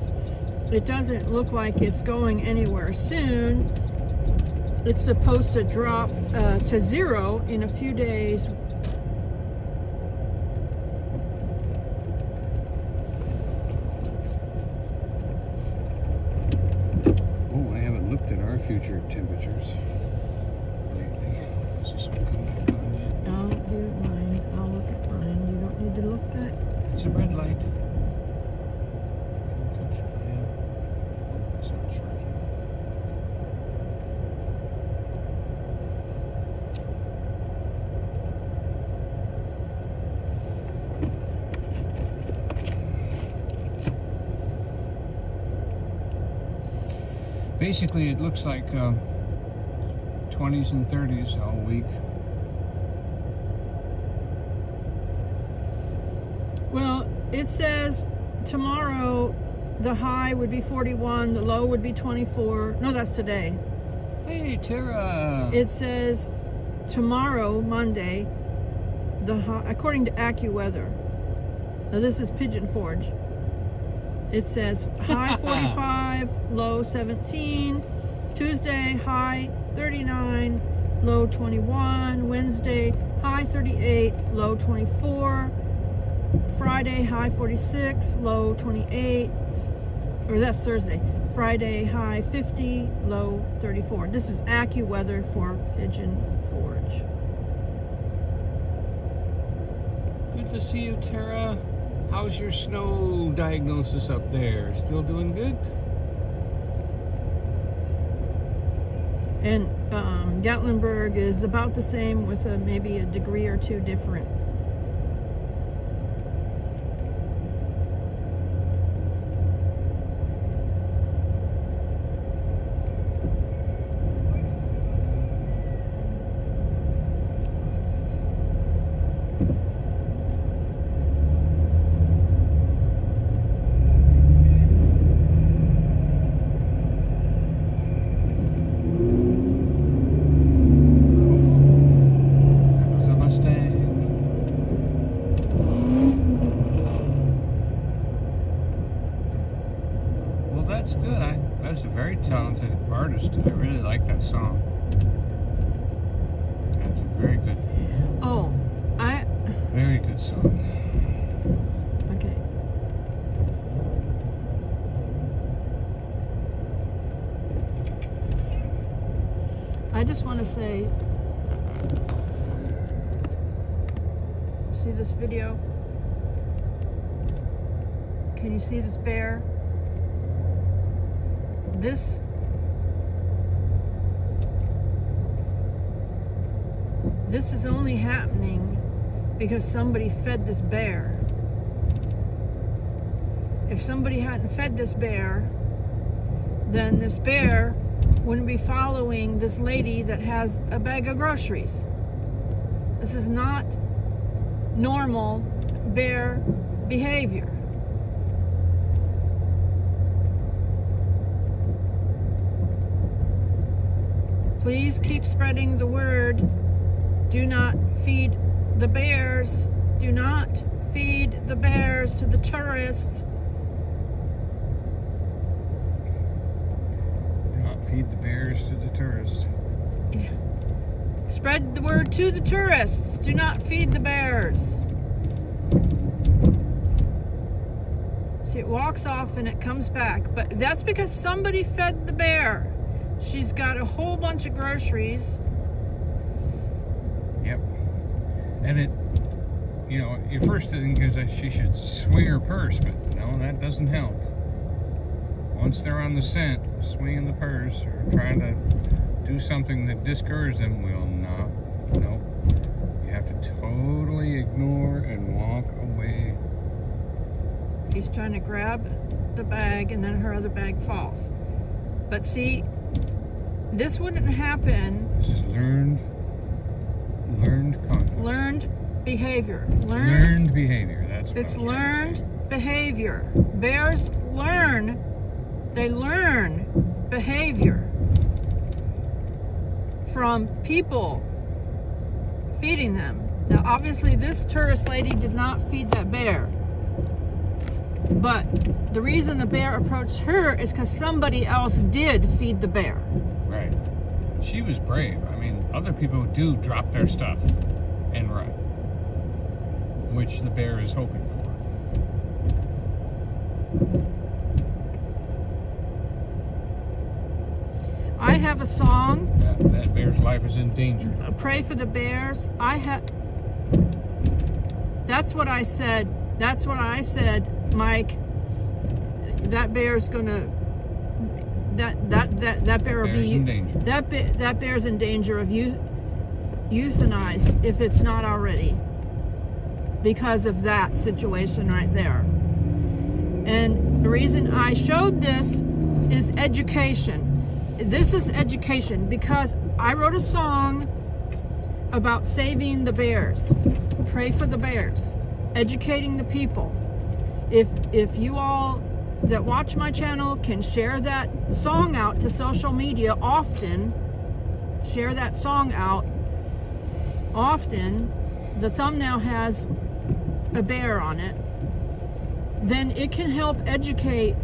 It doesn't look like it's going anywhere soon. It's supposed to drop to 0 in a few days. Future temperatures lately. Is this one coming back on yet? I'll do mine. I'll look at mine. You don't need to look at. It's a red light. Can't touch it. Yeah. It's not charging. Basically, it looks like 20s and 30s all week. Well, it says tomorrow the high would be 41, the low would be 24. No, that's today. Hey, Tara. It says tomorrow, Monday, the high, according to AccuWeather. Now this is Pigeon Forge. It says high 45, low 17. Tuesday, high 39, low 21. Wednesday, high 38, low 24. Friday, high 46, low 28. Or that's Thursday. Friday, high 50, low 34. This is AccuWeather for Pigeon Forge. Good to see you, Tara. How's your snow diagnosis up there? Still doing good? And Gatlinburg is about the same with maybe a degree or two different. That's good. That's a very talented artist. I really like that song. That's a very good. Oh, Very good song. Okay. I just want to say, see this video? Can you see this bear? This is only happening because somebody fed this bear. If somebody hadn't fed this bear, then this bear wouldn't be following this lady that has a bag of groceries. This is not normal bear behavior. Please keep spreading the word. Do not feed the bears. Do not feed the bears to the tourists. Do not feed the bears to the tourists. Spread the word to the tourists. Do not feed the bears. See, it walks off and it comes back, but that's because somebody fed the bear. She's got a whole bunch of groceries. Yep. And it, you know, your first thing is that she should swing her purse, but no, that doesn't help. Once they're on the scent, swinging the purse or trying to do something that discourages them will not. Nope. You have to totally ignore and walk away. He's trying to grab the bag and then her other bag falls. But see, this wouldn't happen. This is learned conduct. Learned behavior. Learned behavior. That's what It's I'm trying to learned say. behavior. Bears learn. They learn behavior from people feeding them. Now, obviously, this tourist lady did not feed that bear. But the reason the bear approached her is because somebody else did feed the bear. Right. She was brave. I mean, other people do drop their stuff and run, which the bear is hoping for. I have a song. That bear's life is in danger. Pray for the bears. That's what I said. That's what I said, Mike. That bear's gonna. That bear will be in danger. that bear's in danger of euthanized if it's not already, because of that situation right there. And the reason I showed this is education. This is education because I wrote a song about saving the bears. Pray for the bears. Educating the people. If you all that watch my channel can share that song out to social media often, share that song out often, the thumbnail has a bear on it, then it can help educate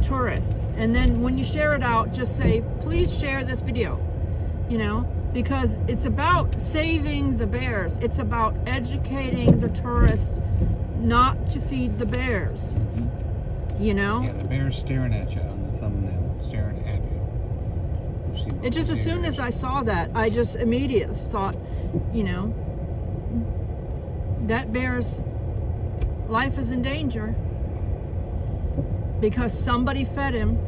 tourists. And then when you share it out, just say, please share this video, you know, because it's about saving the bears. It's about educating the tourists not to feed the bears. You know? Yeah, the bear's staring at you on the thumbnail, staring at you. It just, as soon as I saw that, I just immediately thought, you know, that bear's life is in danger because somebody fed him.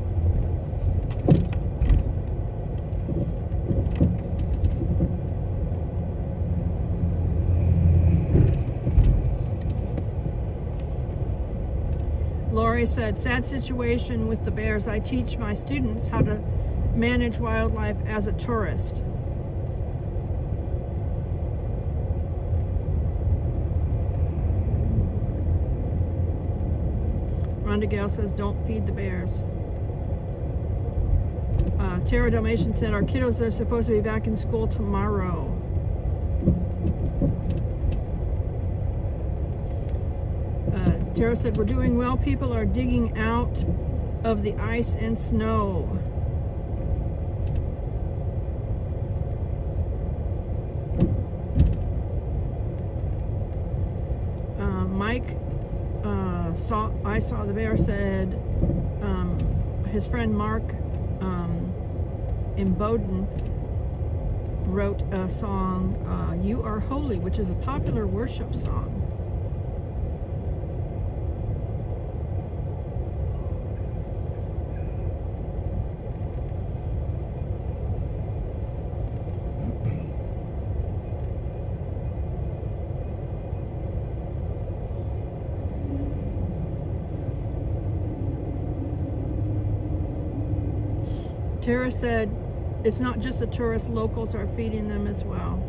Lori said, sad situation with the bears. I teach my students how to manage wildlife as a tourist. Rhonda Gale says, don't feed the bears. Tara Dalmatian said, our kiddos are supposed to be back in school tomorrow. Tara said, we're doing well. People are digging out of the ice and snow. Mike I saw the bear said his friend Mark in Bowdoin wrote a song, You Are Holy, which is a popular worship song. Tara said, it's not just the tourists, locals are feeding them as well.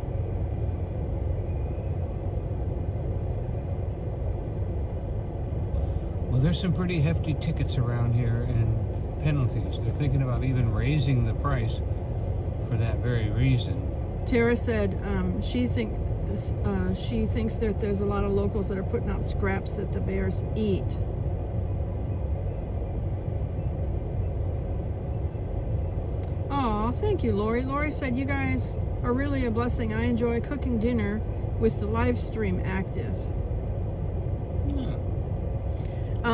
Well, there's some pretty hefty tickets around here and penalties. They're thinking about even raising the price for that very reason. Tara said she thinks that there's a lot of locals that are putting out scraps that the bears eat. Thank you, Lori. Lori said, you guys are really a blessing. I enjoy cooking dinner with the live stream active. Yeah.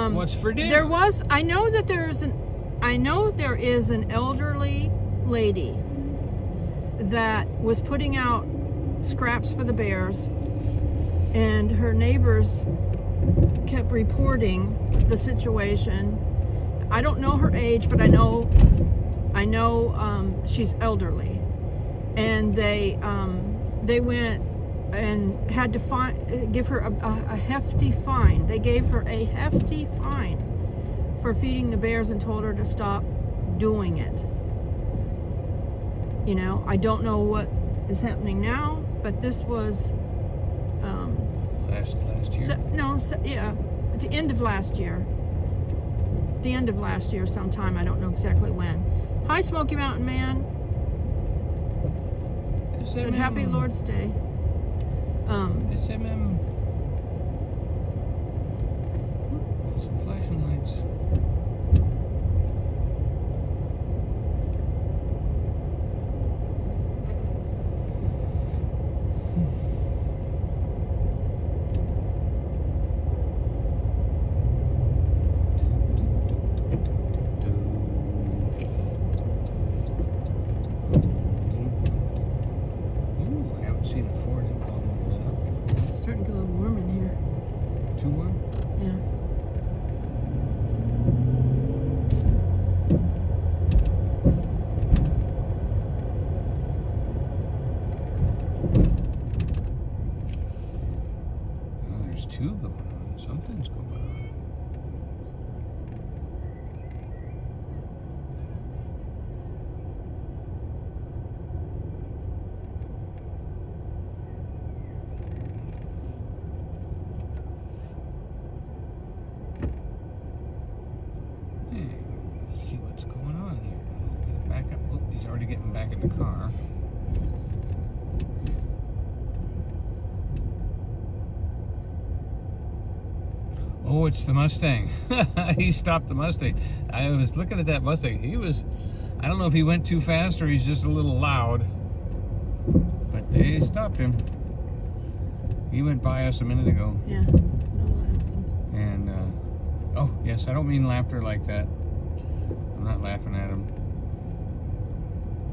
What's for dinner? I know there is an elderly lady that was putting out scraps for the bears, and her neighbors kept reporting the situation. I don't know her age, but I know she's elderly, and they went and had to give her a hefty fine. They gave her a hefty fine for feeding the bears and told her to stop doing it. You know, I don't know what is happening now, but this was last year. At the end of last year. The end of last year sometime. I don't know exactly when. Hi, Smoky Mountain Man. Said Happy Lord's Day. SMM. Some flashing lights. Getting back in the car. Oh, it's the Mustang. He stopped the Mustang. I was looking at that Mustang. I don't know if he went too fast or he's just a little loud, but they stopped him. He went by us a minute ago. Yeah, no laughing. And, oh, yes, I don't mean laughter like that. I'm not laughing at him.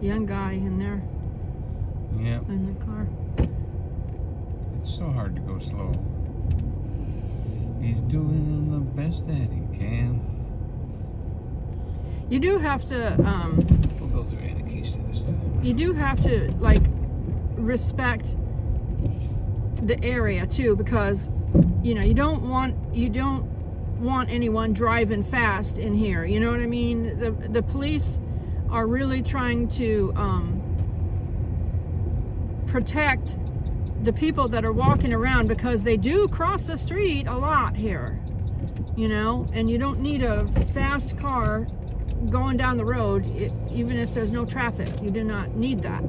Young guy in there. Yep. In the car. It's so hard to go slow. He's doing the best that he can. You do have to, we'll go through Anarchy's this time. You do have to, like, respect the area, too, because, you know, you don't want anyone driving fast in here. You know what I mean? The police are really trying to protect the people that are walking around, because they do cross the street a lot here, you know, and you don't need a fast car going down the road, even if there's no traffic. You do not need that.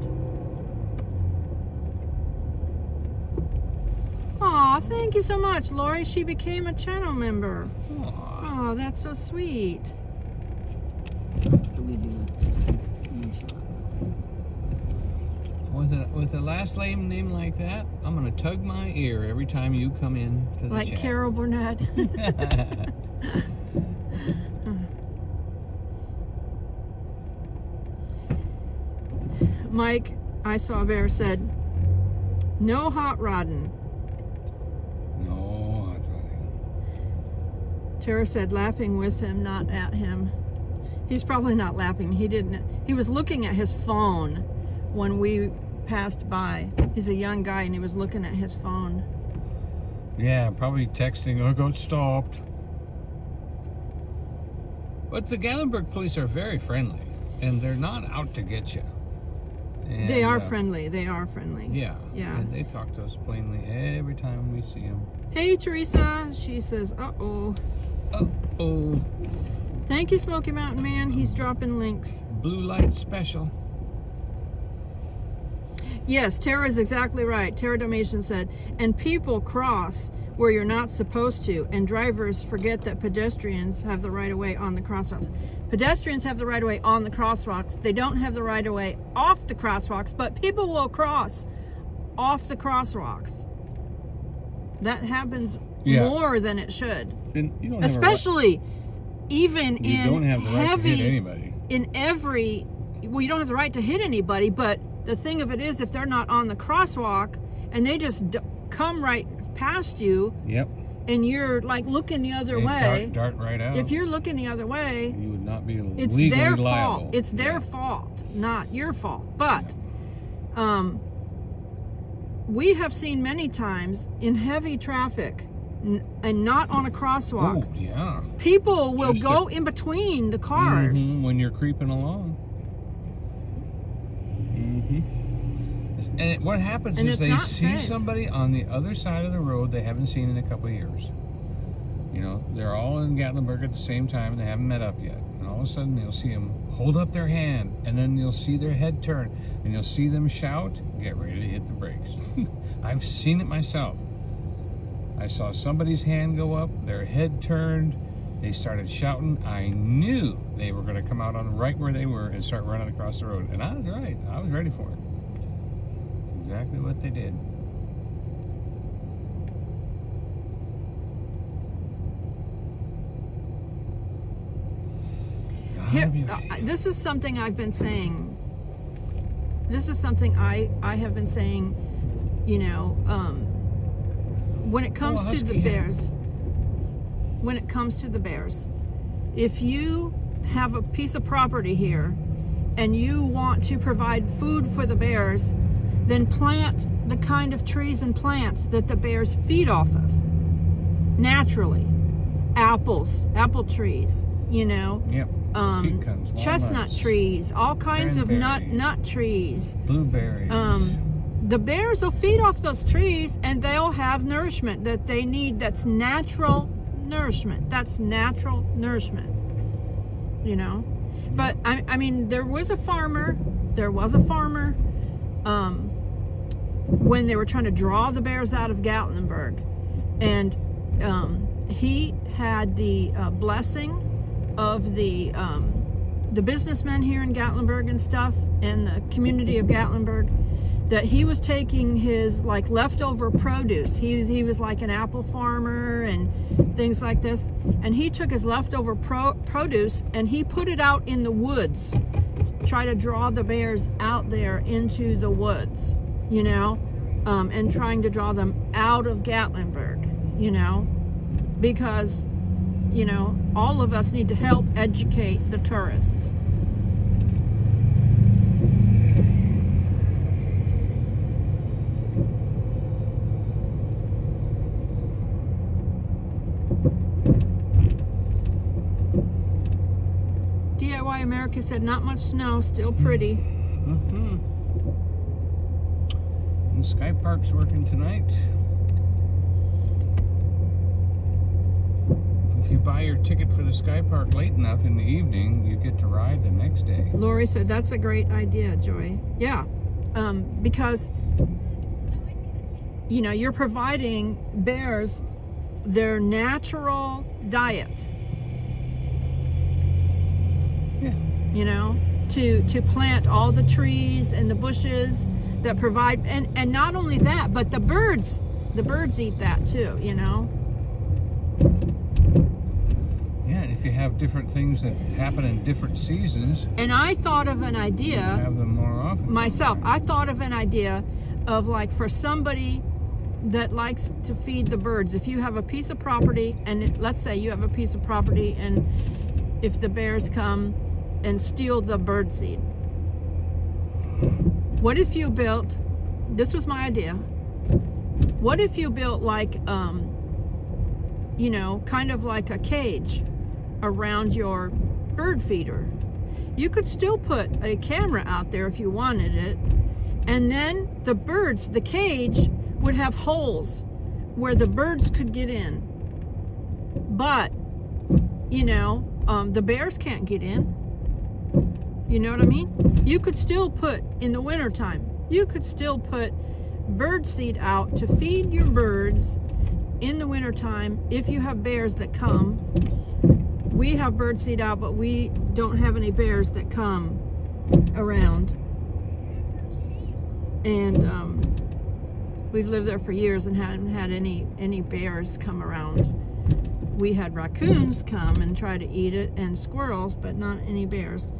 Aw, thank you so much, Lori. She became a channel member. Oh, that's so sweet. What do we do? With a last name like that, I'm gonna tug my ear every time you come in to the like chat. Carol Burnett. Mike, I saw a bear, said, no hot rodding. No hot rodding. Tara said, laughing with him, not at him. He's probably not laughing. He was looking at his phone when we passed by. He's a young guy and he was looking at his phone. Yeah, probably texting, I got stopped. But the Gatlinburg police are very friendly, and they're not out to get you. And, they are friendly. They are friendly. Yeah. Yeah. And they talk to us plainly every time we see them. Hey, Teresa. She says, uh-oh. Uh-oh. Thank you, Smoky Mountain Man. He's dropping links. Blue light special. Yes, Tara is exactly right. Tara Dalmatian said, and people cross where you're not supposed to, and drivers forget that pedestrians have the right of way on the crosswalks. Pedestrians have the right of way on the crosswalks. They don't have the right of way off the crosswalks, but people will cross off the crosswalks. That happens more than it should. You don't especially even you in don't have the right to hit anybody. You don't have the right to hit anybody, but the thing of it is, if they're not on the crosswalk and they just come right past you, yep, and you're like looking the other way, dart right out. if you're looking the other way, you would not be it's legally their liable. fault. It's their fault, not your fault. But we have seen many times in heavy traffic and not on a crosswalk. Oh, yeah. People will go in between the cars. When you're creeping along. And what happens is they see somebody on the other side of the road they haven't seen in a couple of years. You know, they're all in Gatlinburg at the same time and they haven't met up yet. And all of a sudden you'll see them hold up their hand, and then you'll see their head turn, and you'll see them shout, get ready to hit the brakes. I've seen it myself. I saw somebody's hand go up, their head turned, they started shouting. I knew they were going to come out on right where they were and start running across the road. And I was right. I was ready for it. Exactly what they did. This is something I've been saying. This is something I have been saying, you know, when it comes to the bears. When it comes to the bears, if you have a piece of property here and you want to provide food for the bears, then plant the kind of trees and plants that the bears feed off of naturally. Apples, apple trees, you know. Yep. Pecans, chestnut trees, all kinds of nut trees. Blueberries. The bears will feed off those trees and they'll have nourishment that they need. That's natural nourishment. That's natural nourishment. You know? But I mean, there was a farmer when they were trying to draw the bears out of Gatlinburg, and he had the blessing of the businessmen here in Gatlinburg and stuff, and the community of Gatlinburg, that he was taking his like leftover produce. He was like an apple farmer and things like this, and he took his leftover produce and he put it out in the woods, try to draw the bears out there into the woods, you know, and trying to draw them out of Gatlinburg, you know, because, you know, all of us need to help educate the tourists. America said not much snow, still pretty. Mm-hmm. And Sky Park's working tonight. If you buy your ticket for the Sky Park late enough in the evening, you get to ride the next day. Lori said that's a great idea, Joy. Yeah, because you know you're providing bears their natural diet. Yeah. You know, to plant all the trees and the bushes that provide, and not only that, but the birds eat that too, you know. Yeah, if you have different things that happen in different seasons. And I thought of an idea. Have them more often. Myself, I thought of an idea of like for somebody that likes to feed the birds. If you have a piece of property, and let's say you have a piece of property, and if the bears come and steal the bird seed, what if you built, this was my idea, what if you built like, you know, kind of like a cage around your bird feeder? You could still put a camera out there if you wanted it, and then the birds, the cage would have holes where the birds could get in, but you know, the bears can't get in. You know what I mean? You could still put, in the wintertime, you could still put bird seed out to feed your birds in the wintertime if you have bears that come. We have bird seed out, but we don't have any bears that come around. And we've lived there for years and hadn't had any bears come around. We had raccoons come and try to eat it, and squirrels, but not any bears.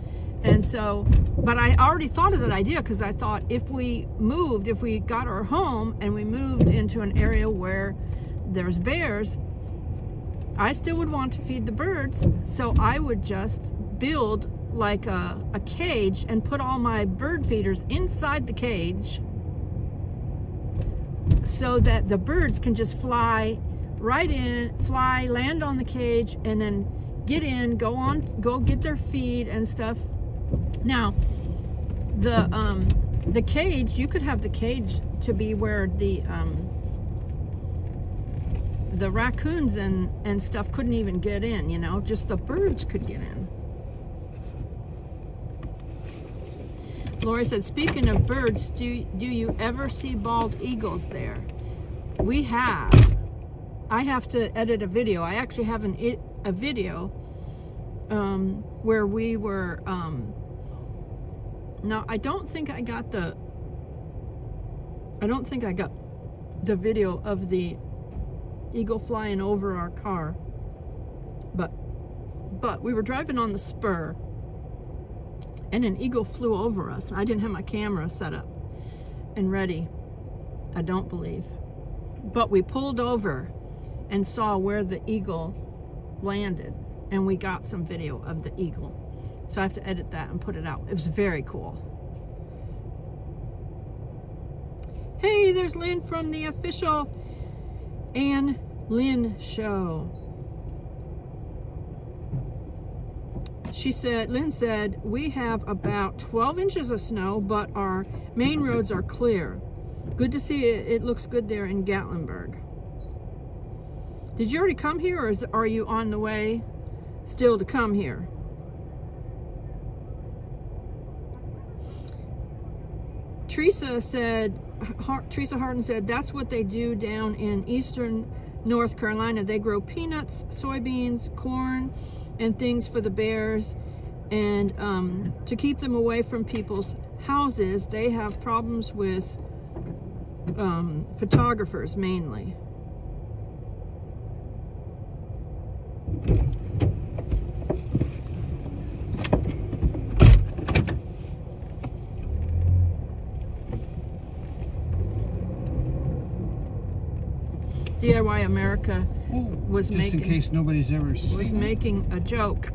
And so, but I already thought of that idea because I thought if we got our home and we moved into an area where there's bears, I still would want to feed the birds. So I would just build like a cage and put all my bird feeders inside the cage so that the birds can just fly right in, land on the cage, and then get in, go get their feed and stuff. Now, the cage, you could have the cage to be where the raccoons and stuff couldn't even get in, you know, just the birds could get in. Lori said, speaking of birds, do you ever see bald eagles there? We have. I have to edit a video. I actually have a video where we were, now I don't think I got the video of the eagle flying over our car, but we were driving on the spur and an eagle flew over us. I didn't have my camera set up and ready, I don't believe, but we pulled over and saw where the eagle landed, and we got some video of the eagle. So I have to edit that and put it out. It was very cool. Hey, there's Lynn from the official Ann Lynn show. Lynn said, we have about 12 inches of snow, but our main roads are clear. Good to see it. It looks good there in Gatlinburg. Did you already come here, or are you on the way still to come here? Teresa Harden said, that's what they do down in eastern North Carolina. They grow peanuts, soybeans, corn, and things for the bears. And to keep them away from people's houses, they have problems with photographers mainly. DIY America was just in case nobody's ever seen was making a joke.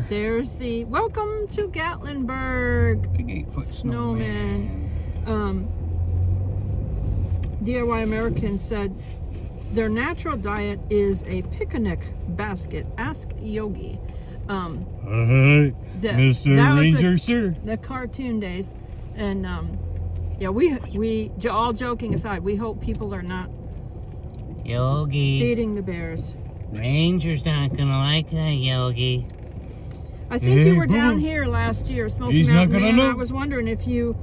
There's the welcome to Gatlinburg big 8-foot snowman. DIY American said their natural diet is a picnic basket. Ask Yogi. Mr. Ranger, sir. The cartoon days, and yeah, we all joking aside, we hope people are not Yogi. feeding the bears. Ranger's not gonna like that, Yogi. I think you were down here last year, Smoky He's not Mountain gonna Man. know. I was wondering if you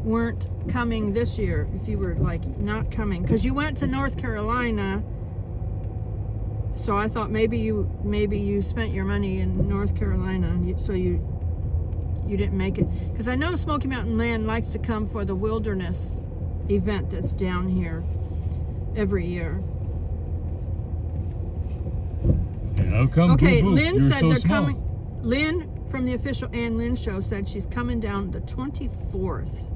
weren't coming this year, if you were like not coming, because you went to North Carolina. So I thought maybe you spent your money in North Carolina, and so you didn't make it. Because I know Smoky Mountain Man likes to come for the wilderness event that's down here every year. How come? Okay, boo-boo? Lynn You're said so they're small. coming. Lynn from the official Ann Lynn show said she's coming down the 24th.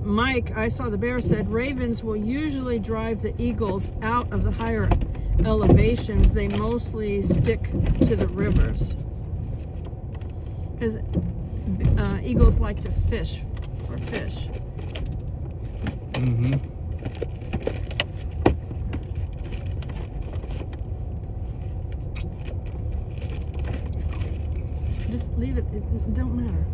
Mike, I saw the bear, said ravens will usually drive the eagles out of the higher elevations. They mostly stick to the rivers because eagles like to fish for fish. Mm-hmm. Just leave it. It don't matter.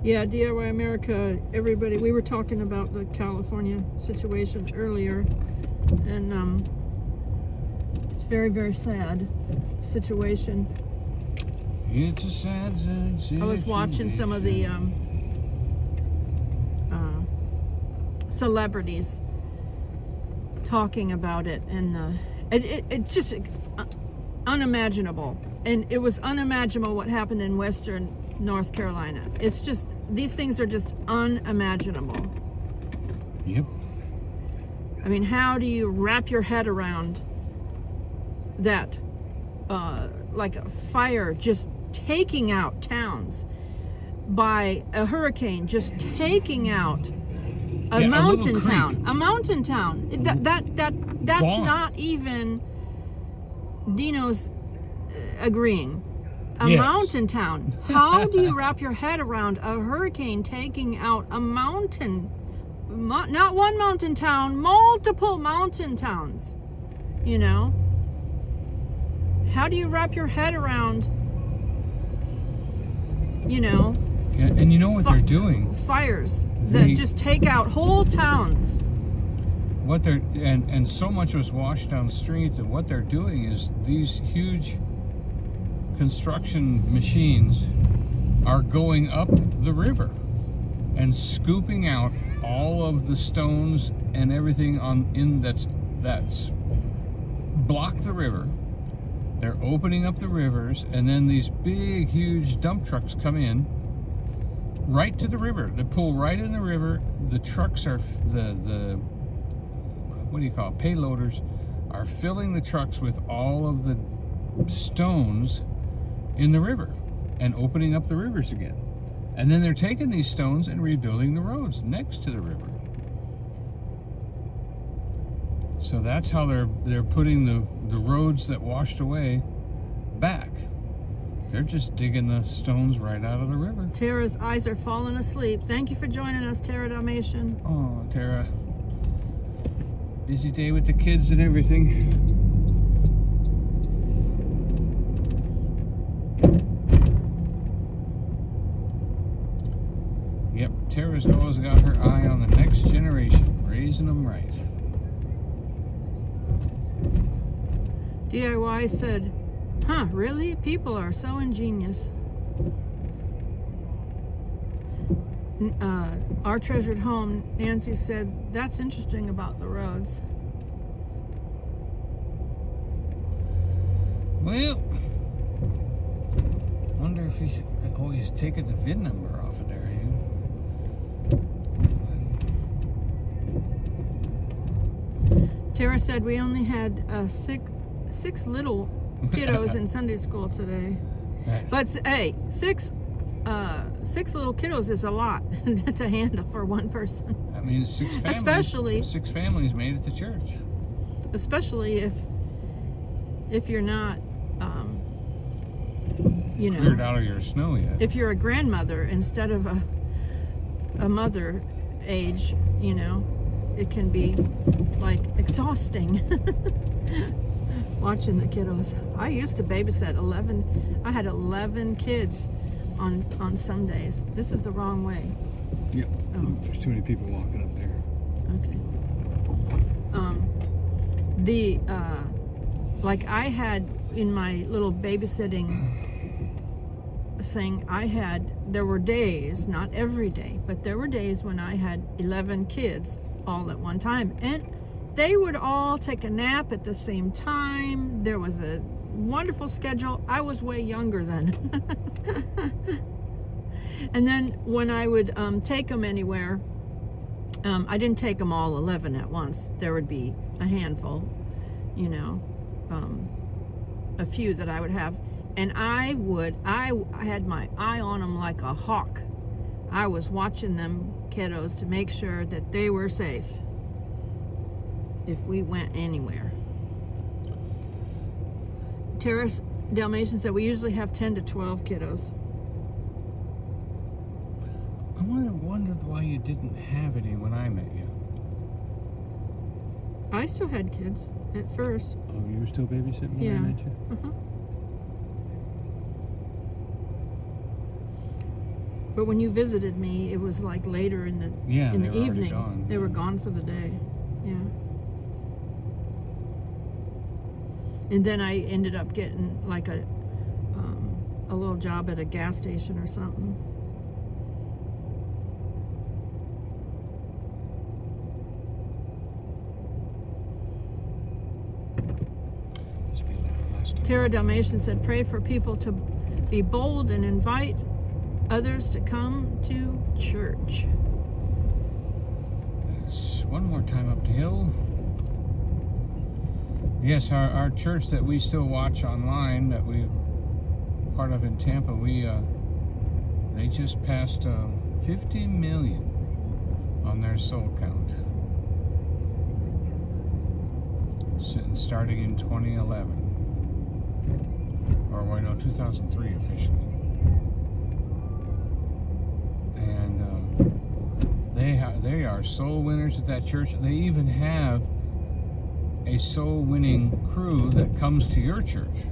Yeah, DIY America, everybody, we were talking about the California situation earlier, and it's very, very sad situation. It's a sad situation. I was watching some of the celebrities talking about it, and it just unimaginable. And it was unimaginable what happened in Western North Carolina. It's just, these things are just unimaginable. Yep. I mean, how do you wrap your head around that, like a fire just taking out towns by a hurricane, just taking out a mountain town, a mountain town. That's Gone. not even Dino's agreeing. A Yes. mountain town. How do you wrap your head around a hurricane taking out a mountain? Not one mountain town, multiple mountain towns. You know? How do you wrap your head around, you know, Yeah, and you know what they're doing? fires that just take out whole towns? What they're and so much was washed down the street, and what they're doing is these huge construction machines are going up the river and scooping out all of the stones and everything that's blocked the river. They're opening up the rivers, and then these big huge dump trucks come in right to the river. They pull right in the river. The trucks are the what do you call it? Payloaders are filling the trucks with all of the stones in the river and opening up the rivers again. And then they're taking these stones and rebuilding the roads next to the river. So that's how they're putting the roads that washed away back. They're just digging the stones right out of the river. Tara's eyes are falling asleep. Thank you for joining us, Tara Dalmatian. Oh, Tara. Busy day with the kids and everything. Yep, Tara's always got her eye on the next generation, raising them right. DIY said, huh, really? People are so ingenious. Our treasured home, Nancy said, that's interesting about the roads. Well, wonder if he should always take the VIN number off of there, Tara said we only had six little kiddos in Sunday school today. But hey, six little kiddos is a lot to handle for one person. That means six families made it to church. Especially if you're not, cleared out of your snow yet. If you're a grandmother instead of a mother age, it can be like exhausting watching the kiddos. I used to babysit 11. I had 11 kids on Sundays. This is the wrong way. Yep. Oh. There's too many people walking up there. Okay. Like I had in my little babysitting thing, there were days, not every day, but there were days when I had 11 kids all at one time, and they would all take a nap at the same time. There was a wonderful schedule. I was way younger then. And then when I would take them anywhere, I didn't take them all 11 at once. There would be a handful, a few that I would have. And I had my eye on them like a hawk. I was watching them kiddos to make sure that they were safe if we went anywhere. Terrace Dalmatian said we usually have 10 to 12 kiddos. I wondered why you didn't have any when I met you. I still had kids at first. Oh, you were still babysitting when I met you? Uh-huh. But when you visited me, it was like later in the evening. Gone. They were gone for the day. Yeah. And then I ended up getting like a little job at a gas station or something. Tara Dalmatian said, pray for people to be bold and invite others to come to church. Yes, one more time up the hill. Yes, our church that we still watch online, that we part of in Tampa, they just passed 50 million on their soul count. Starting in 2011. Or wait, no, 2003 officially. And they are soul winners at that church. They even have a soul winning crew that comes to your church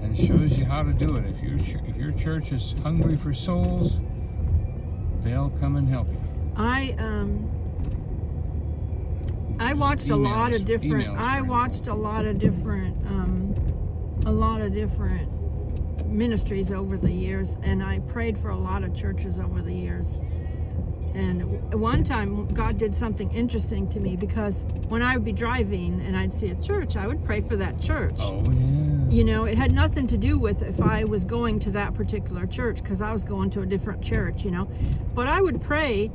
and shows you how to do it. If your church is hungry for souls, they'll come and help you. I watched a lot of different ministries over the years, and I prayed for a lot of churches over the years. And one time God did something interesting to me, because when I would be driving and I'd see a church, I would pray for that church. Oh yeah. It had nothing to do with if I was going to that particular church, because I was going to a different church, but I would pray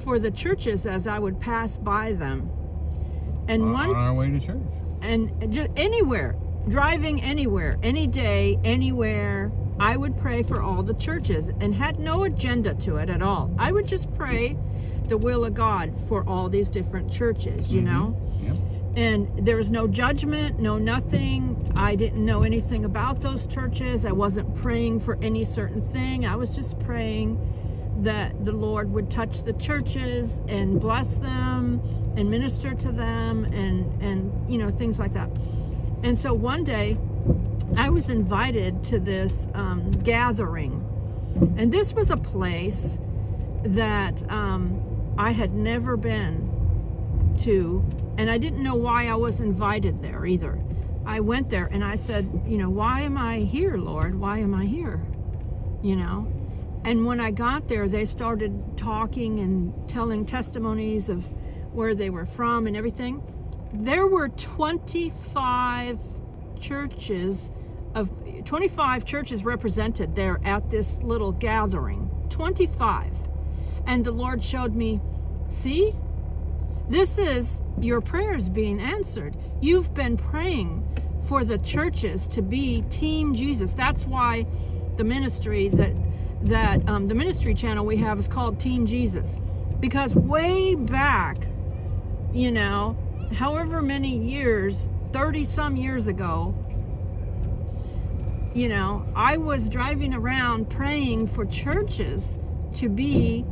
for the churches as I would pass by them. And on our way to church. And just anywhere, driving anywhere, any day, anywhere, I would pray for all the churches and had no agenda to it at all. I would just pray the will of God for all these different churches, Yep. And there was no judgment, no nothing. I didn't know anything about those churches. I wasn't praying for any certain thing. I was just praying that the Lord would touch the churches and bless them and minister to them and things like that. And so one day I was invited to this gathering, and this was a place that I had never been to, and I didn't know why I was invited there either. I went there and I said, why am I here, Lord? Why am I here? And when I got there, they started talking and telling testimonies of where they were from and everything. There were 25 churches represented there at this little gathering. 25. And the Lord showed me, see, This is your prayers being answered. You've been praying for the churches to be Team Jesus. That's why the ministry the ministry channel we have is called Team Jesus, because way back, however many years, 30 some years ago, I was driving around praying for churches to be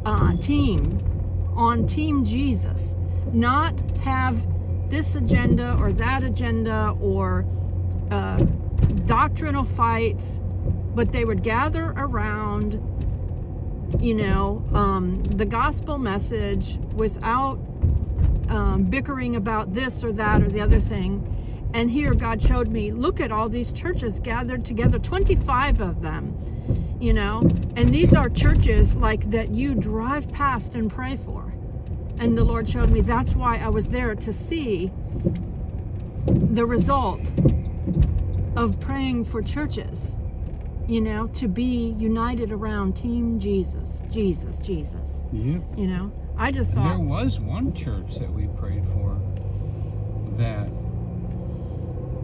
on Team Jesus, not have this agenda or that agenda or doctrinal fights, but they would gather around, the gospel message without bickering about this or that or the other thing. And here God showed me, look at all these churches gathered together, 25 of them, and these are churches like that you drive past and pray for. And the Lord showed me that's why I was there, to see the result of praying for churches, to be united around Team Jesus, Jesus, Jesus. Yep. I just thought. There was one church that we prayed for that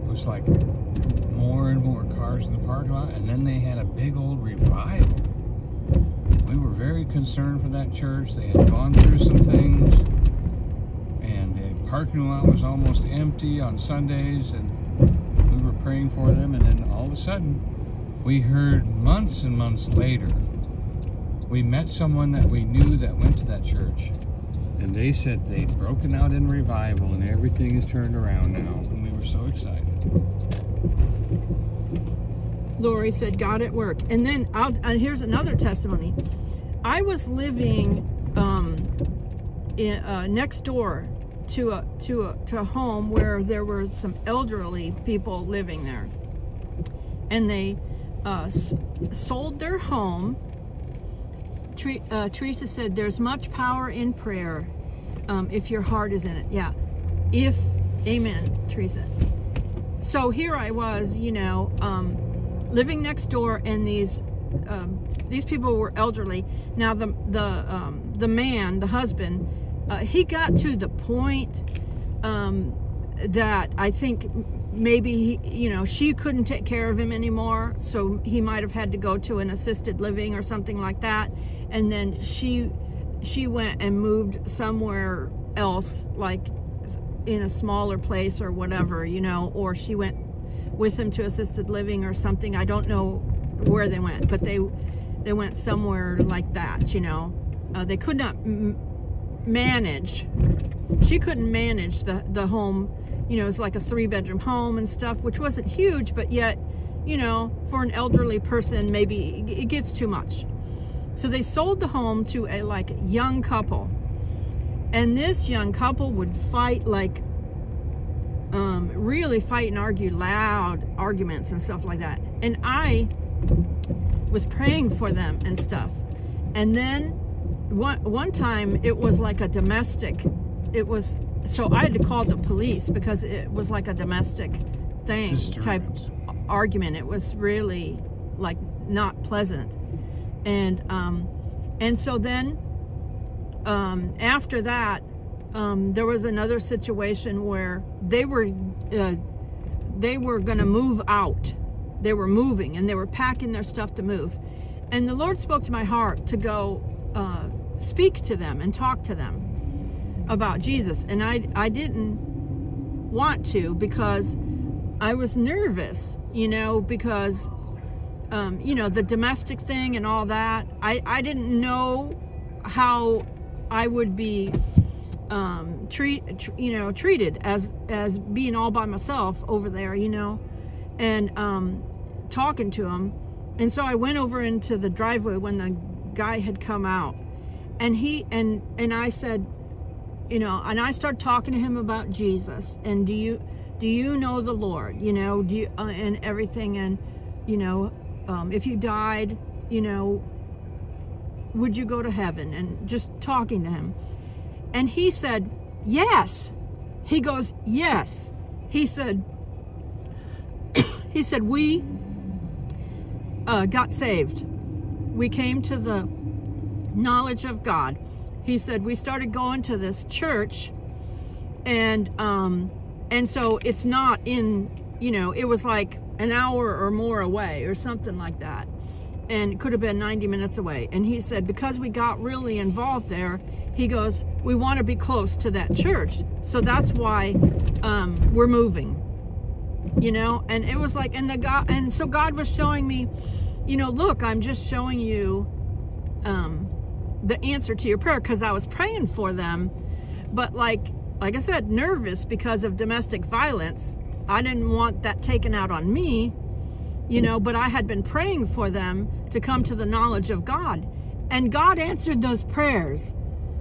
was like more and more cars in the parking lot, and then they had a big old revival. We were very concerned for that church. They had gone through some things, and the parking lot was almost empty on Sundays, and we were praying for them, and then all of a sudden, we heard months and months later, we met someone that we knew that went to that church, and they said they'd broken out in revival, and everything is turned around now, and we were so excited. Lori said, God at work. And then here's another testimony. I was living next door to a home where there were some elderly people living there, and they sold their home. Teresa said, "There's much power in prayer if your heart is in it." Yeah, amen, Teresa. So here I was, living next door, and these people were elderly. Now the man, the husband, he got to the point that I think maybe she couldn't take care of him anymore, so he might have had to go to an assisted living or something like that. And then she went and moved somewhere else, like in a smaller place or whatever, or she went with him to assisted living or something. I don't know where they went, but they went somewhere like that. They could not manage. She couldn't manage the home. It's like a 3-bedroom home and stuff, which wasn't huge, but yet, for an elderly person, maybe it gets too much. So they sold the home to a young couple, and this young couple would fight, really fight and argue, loud arguments and stuff like that. And I was praying for them and stuff. And then one time it was like a domestic. So I had to call the police because it was like a domestic thing type argument. It was really not pleasant. And so then after that, there was another situation where they were going to move out. They were moving, and they were packing their stuff to move. And the Lord spoke to my heart to go speak to them and talk to them about Jesus. And I didn't want to, because I was nervous, because the domestic thing and all that. I didn't know how I would be treated as being all by myself over there, and talking to him. And so I went over into the driveway when the guy had come out, and I said, and I started talking to him about Jesus, and do you know the Lord, do you and everything, and if you died, would you go to heaven? And just talking to him. And he said, yes. He goes, yes. He said, we got saved. We came to the knowledge of God. he said, we started going to this church, and so it's not in, it was like an hour or more away or something like that. And it could have been 90 minutes away. And he said, because we got really involved there, he goes, we want to be close to that church. So that's why we're moving, and it was like, and so God was showing me, look, I'm just showing you the answer to your prayer, because I was praying for them. But like I said, nervous because of domestic violence. I didn't want that taken out on me, but I had been praying for them to come to the knowledge of God. And God answered those prayers,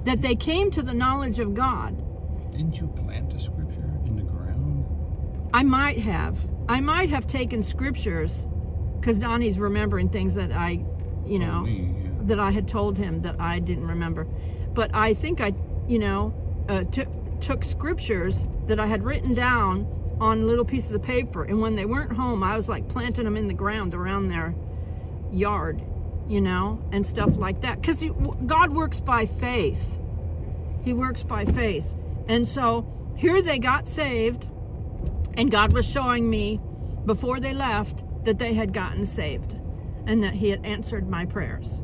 that they came to the knowledge of God. Didn't you plant a scripture in the ground? I might have taken scriptures, because Donnie's remembering things that I, that I had told him that I didn't remember. But I think I, took scriptures that I had written down on little pieces of paper, and when they weren't home, I was like planting them in the ground around their yard, and stuff like that. Because God works by faith. He works by faith. And so here they got saved, and God was showing me before they left that they had gotten saved, and that he had answered my prayers,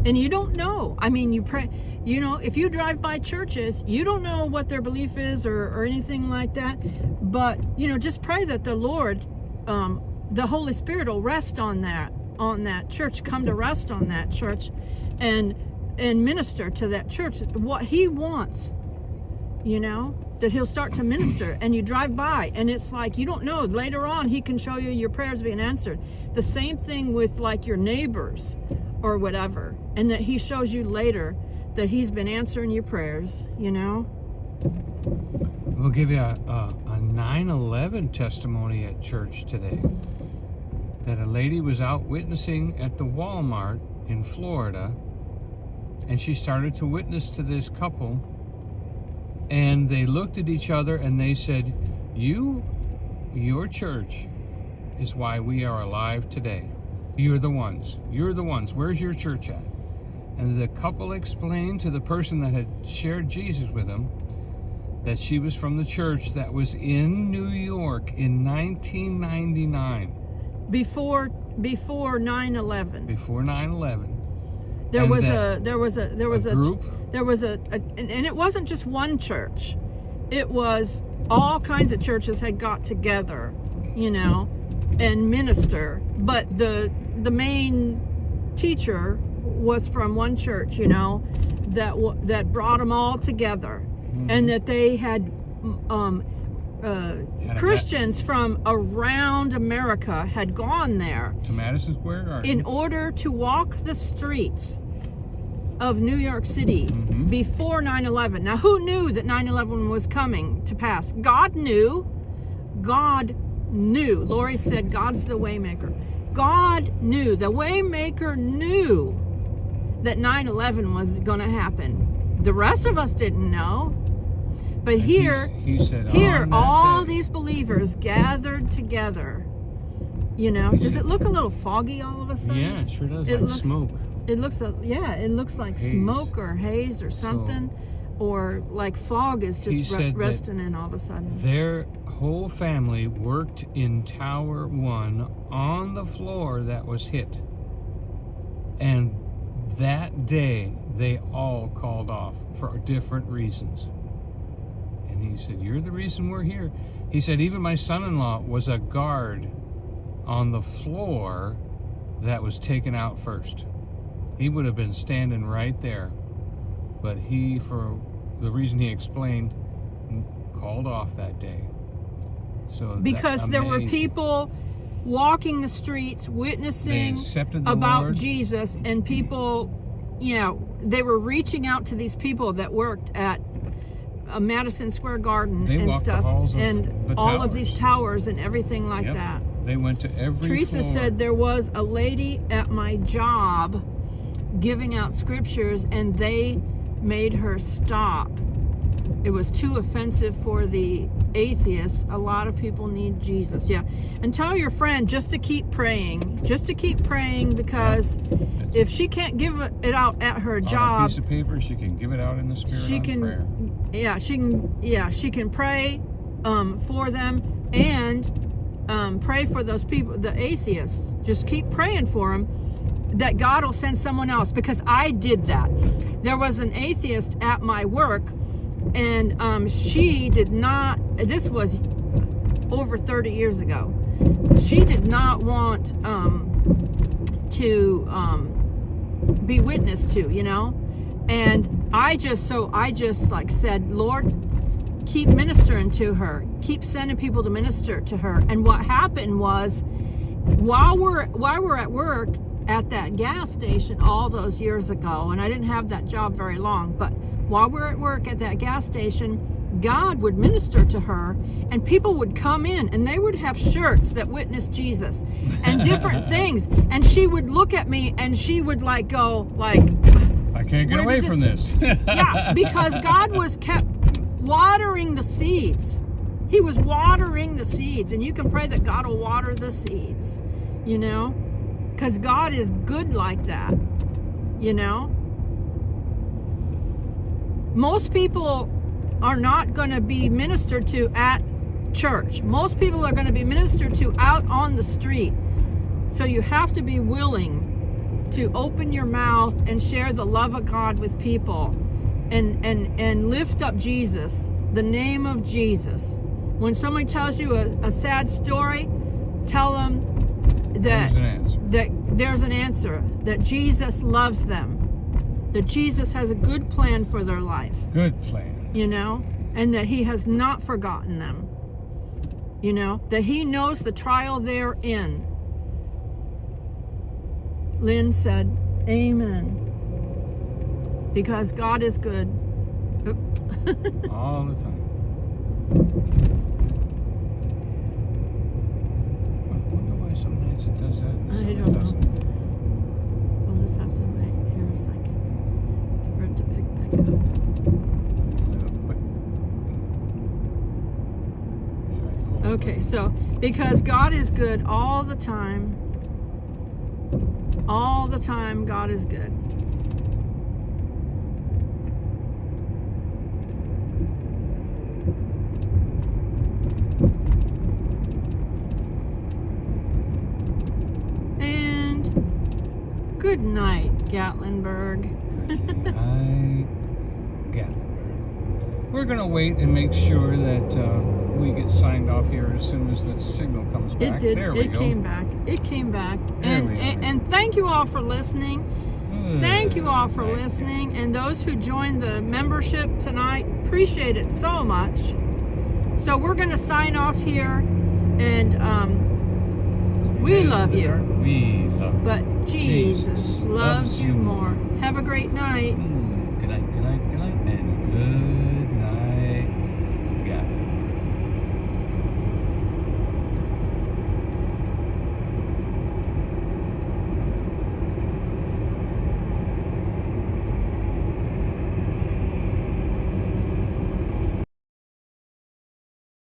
And you don't know. I mean, you pray, if you drive by churches, you don't know what their belief is or anything like that. But, just pray that the Lord, the Holy Spirit will rest on that church, come to rest on that church and minister to that church what he wants, that he'll start to minister. And you drive by, and it's like, you don't know. Later on, he can show you your prayers being answered. The same thing with like your neighbors or whatever, and that he shows you later that he's been answering your prayers, We'll give you a 9/11 testimony at church today. That a lady was out witnessing at the Walmart in Florida, and she started to witness to this couple, and they looked at each other and they said, your church is why we are alive today. You're the ones. Where's your church at? And the couple explained to the person that had shared Jesus with them that she was from the church that was in New York in 1999. Before 9/11. Before 9/11. There was a group. And it wasn't just one church. It was all kinds of churches had got together, and minister. But the main teacher was from one church, that brought them all together, and that they had Christians from around America had gone there to Madison Square Garden in order to walk the streets of New York City before 9/11. Now, who knew that 9/11 was coming to pass? God knew. God knew. Lori said, God's the waymaker. God knew. The waymaker knew that 9/11 was going to happen. The rest of us didn't know. But and here, he said, all these believers gathered together. Does it look a little foggy all of a sudden? Yeah, it sure does. It like looks, smoke. It looks like haze. Smoke or haze or something, or like fog is just resting in all of a sudden. Their whole family worked in Tower 1 on the floor that was hit. And that day, they all called off for different reasons. And he said, you're the reason we're here. He said, even my son-in-law was a guard on the floor that was taken out first. He would have been standing right there. But he, for the reason he explained, called off that day. So because there were people walking the streets witnessing about Lord. Jesus, and people, they were reaching out to these people that worked at Madison Square Garden and stuff, and all of these towers and everything like that. They went to every Teresa floor. said there was a lady at my job giving out scriptures, and they made her stop it was too offensive for the atheists. A lot of people need Jesus. Yeah. And tell your friend just to keep praying. Just to keep praying, because if she can't give it out at her On job, a piece of paper, she can give it out in the spirit she on can prayer. she can pray for them, and pray for those people, the atheists. Just keep praying for them, that God will send someone else, because I did that. There was an atheist at my work, and she did not, this was over 30 years ago, she did not want to be witnessed to, and I just like said, Lord, keep ministering to her, keep sending people to minister to her. And what happened was, while we're at work at that gas station all those years ago, and I didn't have that job very long, but while we're at work at that gas station, God would minister to her, and people would come in and they would have shirts that witnessed Jesus and different things, and she would look at me and she would go I can't get away from this. Yeah, because God kept watering the seeds. He was watering the seeds, and you can pray that God will water the seeds, because God is good like that, Most people are not going to be ministered to at church. Most people are going to be ministered to out on the street. So you have to be willing to open your mouth and share the love of God with people, and lift up Jesus, the name of Jesus. When somebody tells you a sad story, tell them that there's an answer, that Jesus loves them, that Jesus has a good plan for their life. Good plan. And that he has not forgotten them. That he knows the trial they're in. Lynn said, amen. Because God is good. All the time. I wonder why some nights it does that and some I it don't know. doesn't. We'll just have to wait here a second for it to pick back up. Okay, so because God is good all the time, God is good. And good night, Gatlinburg. We're going to wait and make sure that we get signed off here as soon as the signal comes back. It did. There we It go. came back. It came back. There we are. And thank you all for listening. Thank you all for listening. And those who joined the membership tonight, appreciate it so much. So we're going to sign off here. And we love you. We love you. But Jesus loves you more. Have a great night. Good night, and good